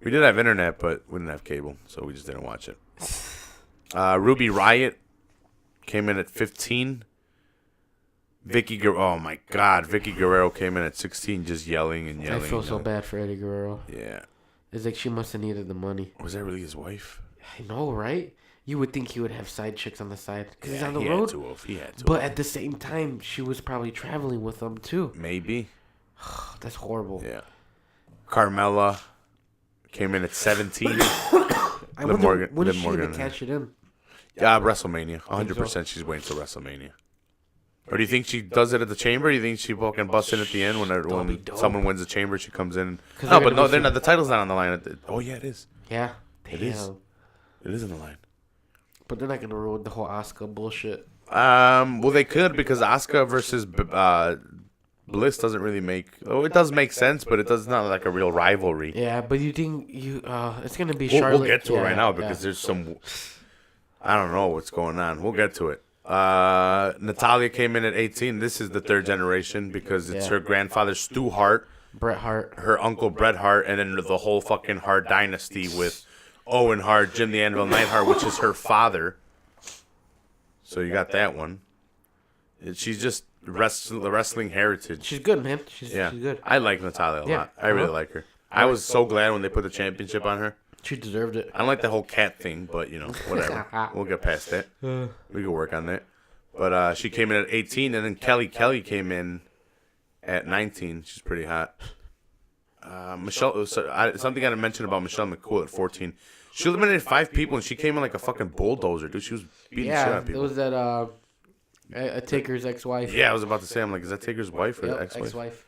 We did have internet, but we didn't have cable, so we just didn't watch it. Ruby Riott came in at 15. Oh my God, Vicky Guerrero came in at 16, just yelling and yelling. I feel so bad for Eddie Guerrero. Yeah. It's like she must have needed the money. Was that really his wife? I know, right? You would think he would have side chicks on the side because he's on the road. He had to. But at the same time, she was probably traveling with him too. Maybe. That's horrible. Yeah. Carmella came in at 17. Liv Morgan. When is she going to cash it in? Yeah, WrestleMania. 100% she's waiting till WrestleMania. Or do you think she does it at the chamber? Or do you think she fucking busts in at the end when someone wins the chamber? She comes in. No, but no, they're not. The title's not on the line. Oh yeah, it is. Yeah, it is. It is on the line. But they're not gonna ruin the whole Asuka bullshit. Well, they could because Asuka versus Bliss doesn't really make. Oh, it does make sense, but it does not like a real rivalry. Yeah, but you think it's gonna be Charlotte? We'll get to it right now because there's some. I don't know what's going on. We'll get to it. Natalia came in at 18. This is the third generation because it's her grandfather Stu Hart, Bret Hart, her uncle Bret Hart, and then the whole fucking Hart dynasty with Owen Hart, Jim the Anvil Neidhart, which is her father. So you got that one. She's just the wrestling heritage. She's good, man. She's good. I like Natalia a lot. I really like her. I was so glad when they put the championship on her. She deserved it. I don't like the whole cat thing, but, whatever. We'll get past that. We can work on that. But she came in at 18, and then Kelly came in at 19. She's pretty hot. Something I mentioned about Michelle McCool at 14. She eliminated 5 people, and she came in like a fucking bulldozer, dude. She was beating shit out of people. Yeah, it was that a Taker's ex-wife. Yeah, I was about to say, I'm like, is that Taker's wife or the ex-wife? Ex-wife.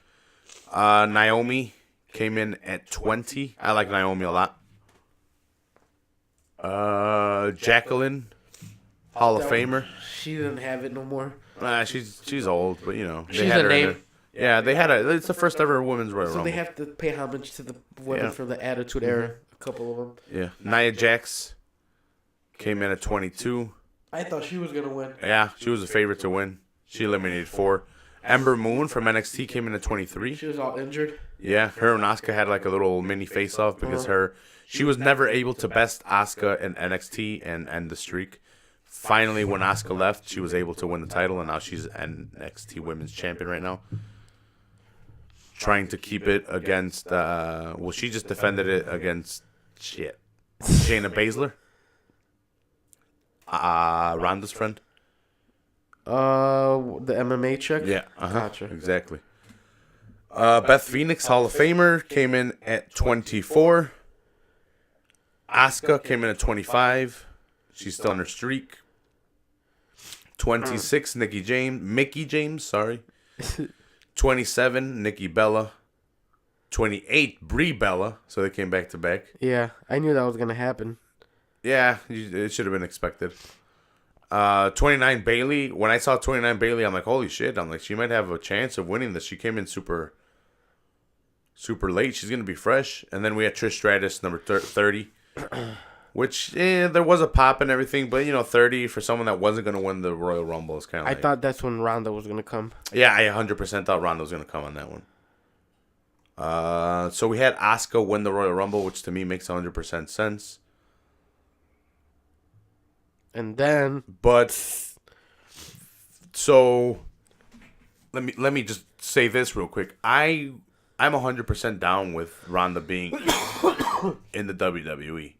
Naomi came in at 20. I like Naomi a lot. Jacqueline, Hall of Famer. She didn't have it no more. She's old, but she's a name. They had it's the first ever women's Royal Rumble. So they have to pay homage to the women from the Attitude Era. A couple of them. Yeah, Nia Jax came in at 22. I thought she was gonna win. Yeah, she was a favorite to win. She eliminated 4. Ember Moon from NXT came in at 23. She was all injured. Yeah, her and Asuka had like a little mini face-off because she was never able to best Asuka in NXT and end the streak. Finally, when Asuka left, she was able to win the title, and now she's NXT Women's Champion right now. Trying to keep it against, she just defended it against, Shayna Baszler. Ronda's friend. The MMA chick? Yeah, Gotcha. Exactly. Beth Phoenix, Hall of Famer, came in at 24. Asuka came in at 25. She's still on her streak. 26, Mickey James, sorry. 27, Nikki Bella. 28, Brie Bella. So they came back to back. Yeah, I knew that was gonna happen. Yeah, it should have been expected. 29 Bailey. When I saw 29 Bailey, I'm like, holy shit. I'm like, she might have a chance of winning this. She came in super late. She's going to be fresh. And then we had Trish Stratus, number 30. Which, there was a pop and everything. But, 30 for someone that wasn't going to win the Royal Rumble is kind of I thought that's when Ronda was going to come. Yeah, I 100% thought Ronda was going to come on that one. So we had Asuka win the Royal Rumble, which to me makes 100% sense. And then, but so let me just say this real quick. I'm 100% down with Ronda being in the WWE.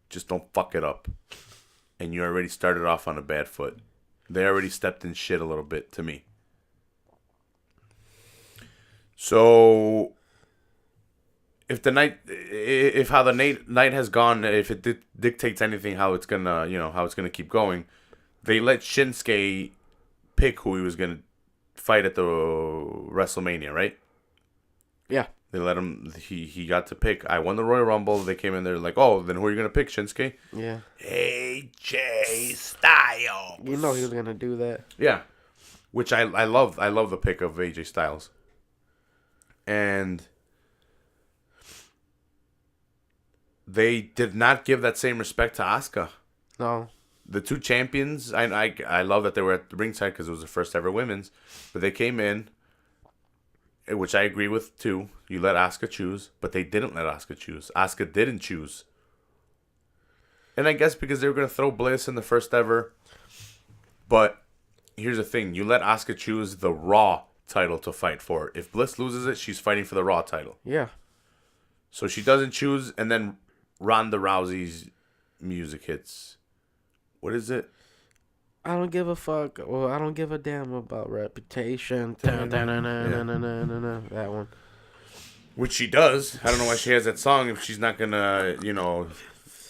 Just don't fuck it up. And you already started off on a bad foot. They already stepped in shit a little bit to me. So if how the night has gone, if it dictates anything, how it's gonna keep going, they let Shinsuke pick who he was gonna fight at the WrestleMania, right? Yeah. They let him. He got to pick. I won the Royal Rumble. They came in there like, oh, then who are you gonna pick, Shinsuke? Yeah. AJ Styles. You know he was gonna do that. Yeah, which I love. I love the pick of AJ Styles. And they did not give that same respect to Asuka. No. The two champions, I love that they were at the ringside because it was the first ever women's. But they came in, which I agree with too. You let Asuka choose, but they didn't let Asuka choose. Asuka didn't choose. And I guess because they were going to throw Bliss in the first ever. But here's the thing. You let Asuka choose the Raw title to fight for. If Bliss loses it, she's fighting for the Raw title. Yeah. So she doesn't choose, and then Ronda Rousey's music hits. What is it? I don't give a fuck. Well, I don't give a damn about reputation. Yeah. That one. Which she does. I don't know why she has that song if she's not gonna,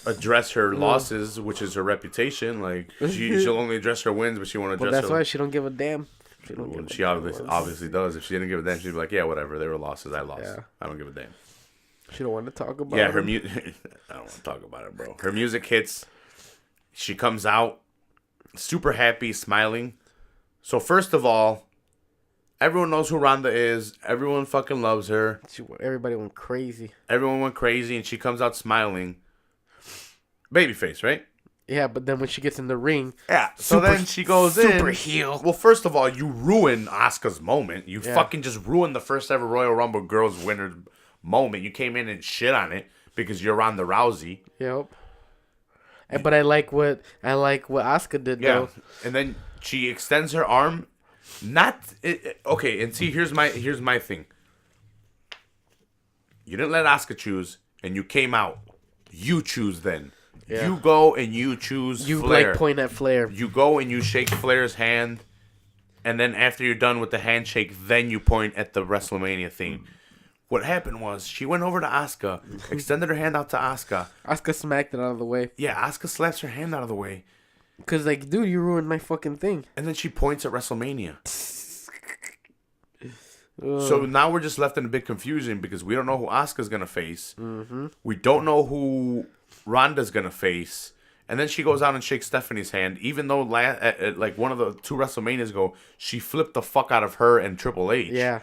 address her losses, which is her reputation. Like she'll only address her wins, but she won't address. But that's why she don't give a damn. She obviously does. If she didn't give a damn, she'd be like, yeah, whatever. They were losses. I lost. Yeah. I don't give a damn. She don't want to talk about. Yeah, her music. I don't want to talk about it, bro. Her music hits. She comes out super happy, smiling. So first of all, everyone knows who Ronda is. Everyone fucking loves her. Everybody went crazy. Everyone went crazy, and she comes out smiling. Babyface, right? Yeah, but then when she gets in the ring, so then she goes in. Super heel. Well, first of all, you ruin Asuka's moment. You fucking just ruined the first ever Royal Rumble Girls winner moment. You came in and shit on it because you're Ronda Rousey. Yep. But I like what Asuka did though. And then she extends her arm. Okay, and see, here's my thing. You didn't let Asuka choose, and you came out. You choose then. Yeah. You go and you choose Flair. You point at Flair. You go and you shake Flair's hand, and then after you're done with the handshake, then you point at the WrestleMania thing. What happened was she went over to Asuka, extended her hand out to Asuka. Asuka smacked it out of the way. Yeah, Asuka slaps her hand out of the way. Because, dude, you ruined my fucking thing. And then she points at WrestleMania. So now we're just left in a big confusion because we don't know who Asuka's going to face. Mm-hmm. We don't know who Ronda's going to face. And then she goes out and shakes Stephanie's hand, even though one of the two WrestleManias ago, she flipped the fuck out of her and Triple H. Yeah.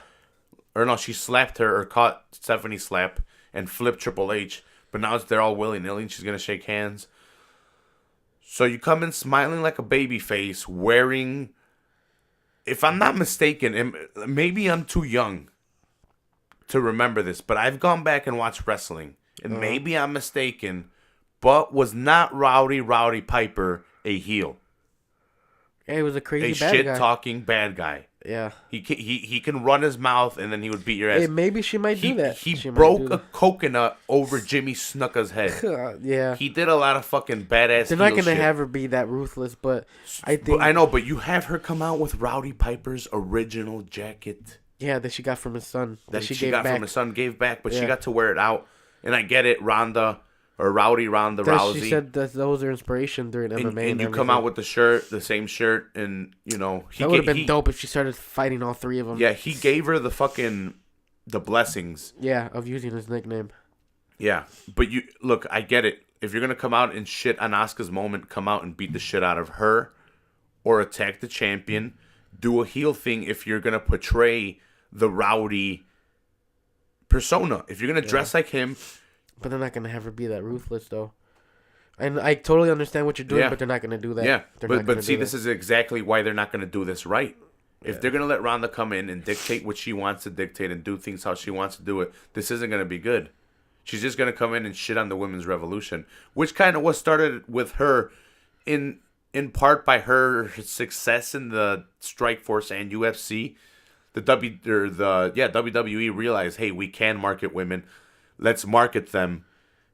Or no, she slapped her or caught Stephanie's slap and flipped Triple H. But now they're all willy-nilly and she's going to shake hands. So you come in smiling like a baby face, wearing, if I'm not mistaken, and maybe I'm too young to remember this, but I've gone back and watched wrestling, and maybe I'm mistaken, but was not Rowdy Piper a heel? Yeah, he was a crazy bad guy. A shit-talking bad guy. Yeah. He can run his mouth, and then he would beat your ass. Hey, maybe she might do that. He broke a coconut over Jimmy Snuka's head. Yeah. He did a lot of fucking badass They're not going to shit. have her be that ruthless, but I think... I know, but you have her come out with Rowdy Piper's original jacket. Yeah, that she got from his son. That she got from his son, gave back, but she got to wear it out. And I get it, Rowdy Rousey. She said that those are inspiration during MMA. And you come out with the same shirt, and, you know... That would have been dope if she started fighting all three of them. Yeah, he gave her the blessings. Yeah, of using his nickname. Yeah, but look, I get it. If you're going to come out and shit on Asuka's moment, come out and beat the shit out of her, or attack the champion. Do a heel thing if you're going to portray the Rowdy persona. If you're going to dress like him... But they're not going to have her be that ruthless, though. And I totally understand what you're doing, but they're not going to do that. Yeah, but see, this is exactly why they're not going to do this right. If they're going to let Ronda come in and dictate what she wants to dictate and do things how she wants to do it, this isn't going to be good. She's just going to come in and shit on the women's revolution, which kind of was started with her in part by her success in the Strikeforce and UFC. The WWE realized, hey, we can market women. Let's market them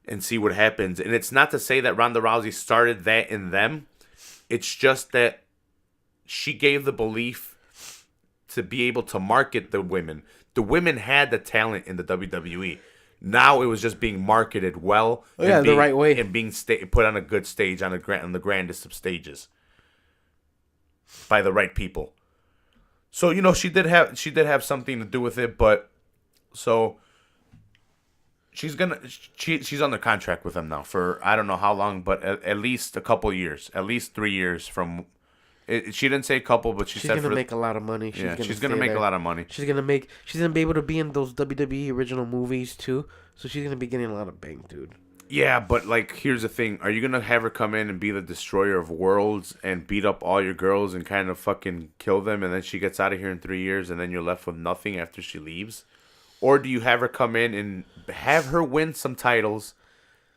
and see what happens. And it's not to say that Ronda Rousey started that in them. It's just that she gave the belief to be able to market the women. The women had the talent in the WWE. Now it was just being marketed well. The right way. And being put on a good stage, on the grandest of stages. By the right people. So, you know, she did have something to do with it, but... So... She's under contract with him now for I don't know how long, but at least a couple years, at least 3 years from. She didn't say a couple, but she's gonna make a lot of money. She's gonna make a lot of money. She's gonna be able to be in those WWE original movies too, so she's gonna be getting a lot of bank, dude. Yeah, but like, here's the thing: are you gonna have her come in and be the destroyer of worlds and beat up all your girls and kind of fucking kill them, and then she gets out of here in 3 years, and then you're left with nothing after she leaves? Or do you have her come in and have her win some titles,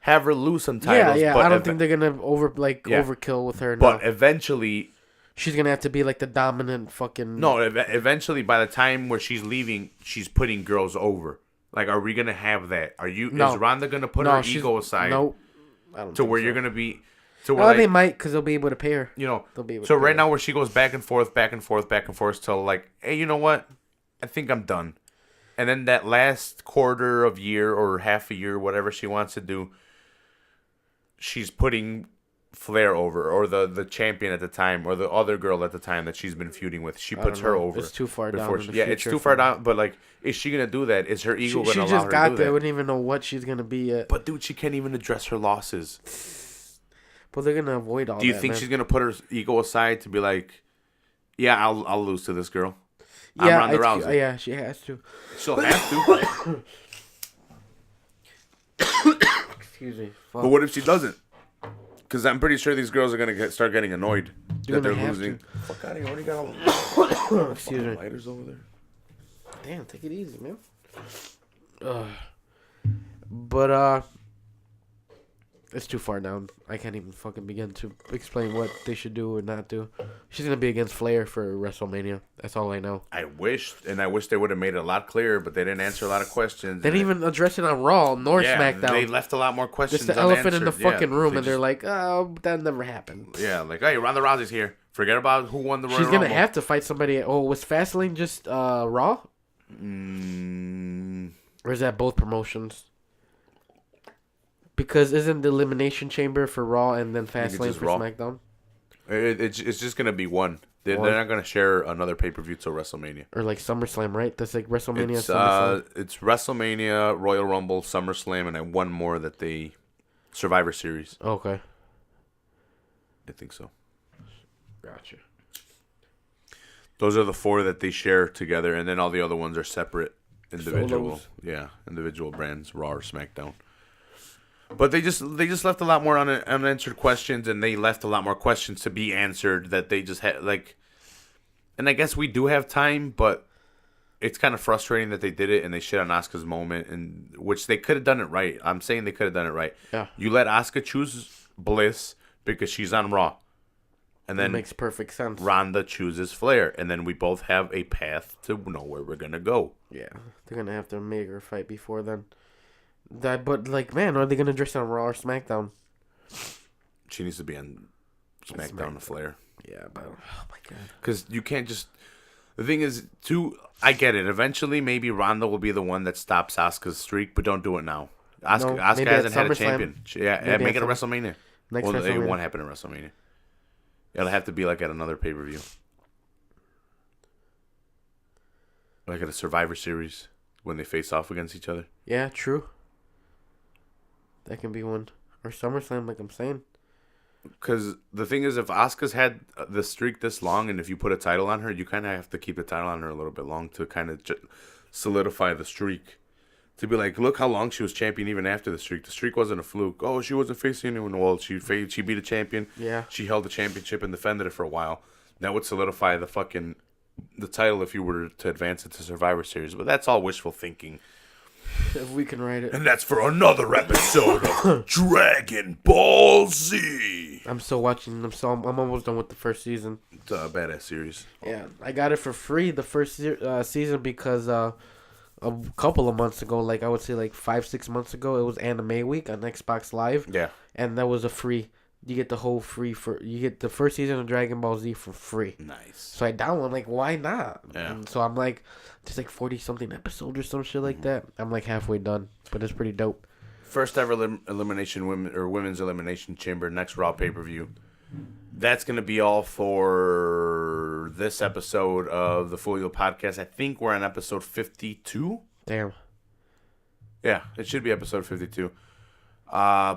have her lose some titles? Yeah. But I don't think they're gonna overkill with her. But eventually, she's gonna have to be like the dominant fucking. No, eventually, by the time where she's leaving, she's putting girls over. Like, are we gonna have that? Is Ronda gonna put her ego aside? No, I don't. To where you're gonna be. To where they might, because they'll be able to pay her. You know, they'll be able. So right now, where she goes back and forth, till like, hey, you know what? I think I'm done. And then that last quarter of year or half a year, whatever she wants to do, she's putting Flair over, or the champion at the time, or the other girl at the time that she's been feuding with. She puts her over. It's too far down. It's too far down. But like, is she gonna do that? Is her ego gonna allow her to do that? She just got there. I wouldn't even know what she's gonna be yet. But dude, she can't even address her losses. But they're gonna avoid all that. Do you think she's gonna put her ego aside to be like, yeah, I'll lose to this girl? Yeah, I'm Ronda Rousey. Yeah, she has to. She'll have to. Excuse me. Fuck. But what if she doesn't? Because I'm pretty sure these girls are gonna start getting annoyed that they're losing. Fuck out of here! Already got all Excuse me. Lighters over there. Damn, take it easy, man. But it's too far down. I can't even fucking begin to explain what they should do or not do. She's gonna be against Flair for WrestleMania. That's all I know. I wish they would have made it a lot clearer, but they didn't answer a lot of questions. They didn't even address it on Raw nor SmackDown. They left a lot more questions. Just the elephant in the fucking room, and they're like, "Oh, that never happened." Yeah, like, hey, Ronda Rousey's here. Forget about who won the Royal Rumble. She's gonna have to fight somebody. Oh, was Fastlane just Raw? Or is that both promotions? Because isn't the Elimination Chamber for Raw and then Fastlane for Raw. SmackDown? It's just going to be one. They're not going to share another pay-per-view till WrestleMania. Or like SummerSlam, right? That's like WrestleMania, SummerSlam. It's WrestleMania, Royal Rumble, SummerSlam, and then one more that they... Survivor Series. Okay. I think so. Gotcha. Those are the four that they share together, and then all the other ones are separate individual. Solos. Yeah, individual brands, Raw or SmackDown. But they just left a lot more unanswered questions, and they left a lot more questions to be answered that they just had And I guess we do have time, but it's kind of frustrating that they did it and they shit on Asuka's moment, and which they could have done it right. I'm saying they could have done it right. Yeah. You let Asuka choose Bliss because she's on Raw, and then it makes perfect sense. Ronda chooses Flair, and then we both have a path to know where we're gonna go. Yeah, they're gonna have to make her fight before then. But man, are they gonna dress on Raw or SmackDown? She needs to be on SmackDown to Flair. Yeah, but oh my god. Because you can't just. The thing is, I get it. Eventually, maybe Ronda will be the one that stops Asuka's streak, but don't do it now. Asuka hasn't had a champion. Make it a WrestleMania. WrestleMania. It won't happen at WrestleMania. It'll have to be like at another pay-per-view. Like at a Survivor Series when they face off against each other. Yeah, true. That can be one. Or SummerSlam, like I'm saying. Because the thing is, if Asuka's had the streak this long, and if you put a title on her, you kind of have to keep the title on her a little bit long to kind of solidify the streak. To be like, look how long she was champion even after the streak. The streak wasn't a fluke. Oh, she wasn't facing anyone. Well, she beat a champion. Yeah. She held the championship and defended it for a while. That would solidify the title if you were to advance it to Survivor Series. But that's all wishful thinking. If we can write it. And that's for another episode of Dragon Ball Z. I'm still watching. I'm almost done with the first season. It's a badass series. Yeah, I got it for free the first season because a couple of months ago, like I would say like 5-6 months ago, it was Anime Week on Xbox Live. Yeah. And that was a free. You get the whole free you get the first season of Dragon Ball Z for free. Nice. So I download. I'm like, why not? Yeah. And so I'm like, there's like 40-something episodes or some shit like that. I'm like halfway done, but it's pretty dope. First ever women's elimination chamber, next Raw pay-per-view. That's gonna be all for this episode of the Full Yield Podcast. I think we're on episode 52. Damn. Yeah, it should be episode 52.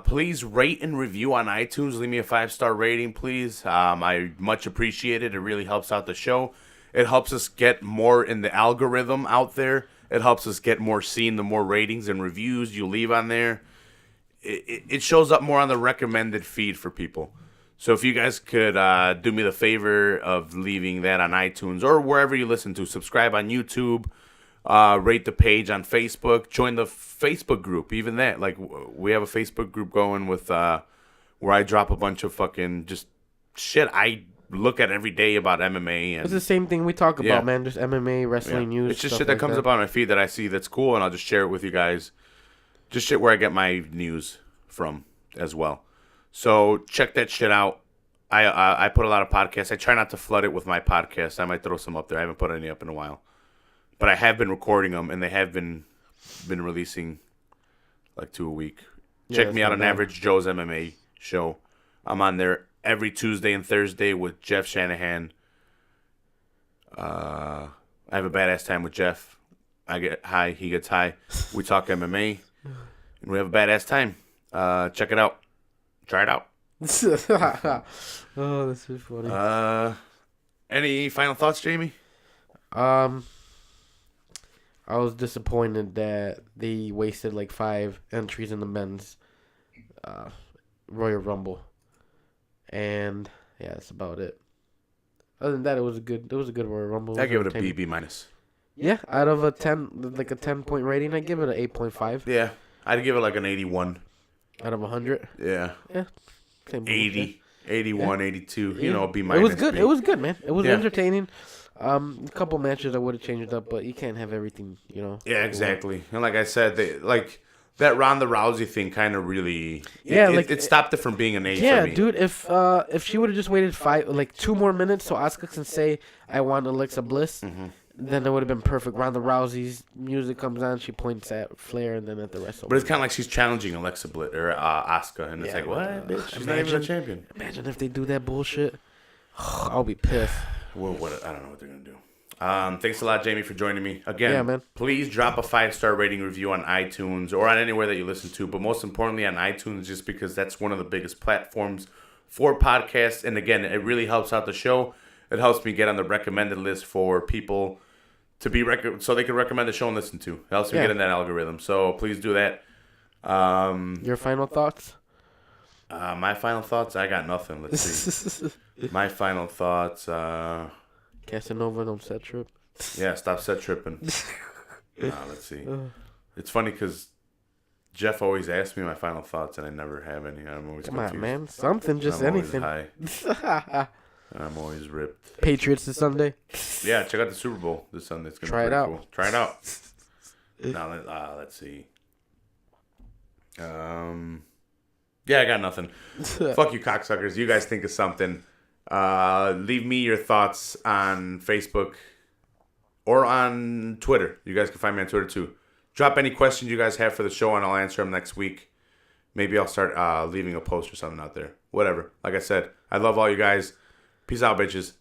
Please rate and review on iTunes. Leave me a 5-star rating, please. I much appreciate it. It really helps out the show. It helps us get more in the algorithm out there. It helps us get more seen. The more ratings and reviews you leave on there, it shows up more on the recommended feed for people. So if you guys could do me the favor of leaving that on iTunes or wherever you listen to, subscribe on YouTube. Rate the page on Facebook. Join the Facebook group. Even that, like, we have a Facebook group going with where I drop a bunch of fucking just shit I look at every day about MMA. And it's the same thing we talk about, man. Just MMA, wrestling news. It's just shit that comes up on my feed that I see that's cool, and I'll just share it with you guys. Just shit where I get my news from as well. So check that shit out. I put a lot of podcasts. I try not to flood it with my podcasts. I might throw some up there. I haven't put any up in a while. But I have been recording them, and they have been releasing like 2 a week. Check me out on Average Joe's MMA show. I'm on there every Tuesday and Thursday with Jeff Shanahan. I have a badass time with Jeff. I get high, he gets high. We talk MMA, and we have a badass time. Check it out. Try it out. Oh, this is funny. Any final thoughts, Jamie? I was disappointed that they wasted like 5 entries in the men's Royal Rumble, and yeah, that's about it. Other than that, it was a good Royal Rumble. I give it a B minus. Yeah, out of a 10, like a 10-point rating, I give it an 8.5. Yeah, I'd give it like an 81. Out of 100. Yeah. Yeah. Same 80, 81, yeah. 82. Yeah. You know, B minus. It was good. B. It was good, man. It was entertaining. A couple matches I would have changed up, but you can't have everything, you know. Yeah, exactly. And like I said, that Ronda Rousey thing kind of really it stopped it from being an A for me. Yeah, dude, if she would have just waited 2 more minutes so Asuka can say I want Alexa Bliss, then it would have been perfect. Ronda Rousey's music comes on, she points at Flair, and then at the rest of But it's kind of like she's challenging Alexa Bliss or Asuka, and it's like, what, bitch? She's not even a champion. Imagine if they do that bullshit. I'll be pissed. Well, I don't know what they're gonna do. Thanks a lot, Jamie, for joining me again. Yeah, man. Please drop a 5-star rating review on iTunes or on anywhere that you listen to, but most importantly on iTunes, just because that's one of the biggest platforms for podcasts. And again, it really helps out the show. It helps me get on the recommended list for people to be so they can recommend the show and listen to. It helps me get in that algorithm. So please do that. Your final thoughts? My final thoughts. I got nothing. Let's see. My final thoughts. Casanova, don't set trip. Yeah, stop set tripping. Let's see. It's funny because Jeff always asks me my final thoughts, and I never have any. I'm always confused. On, man. Something, just anything. High. And I'm always ripped. Patriots this Sunday. Yeah, check out the Super Bowl this Sunday. It's gonna Try be it out. cool. Try it out. Now, let's see. Yeah, I got nothing. Fuck you, cocksuckers. You guys think of something. Leave me your thoughts on Facebook or on Twitter. You guys can find me on Twitter too. Drop any questions you guys have for the show, and I'll answer them next week. Maybe I'll start leaving a post or something out there. Whatever. Like I said, I love all you guys. Peace out, bitches.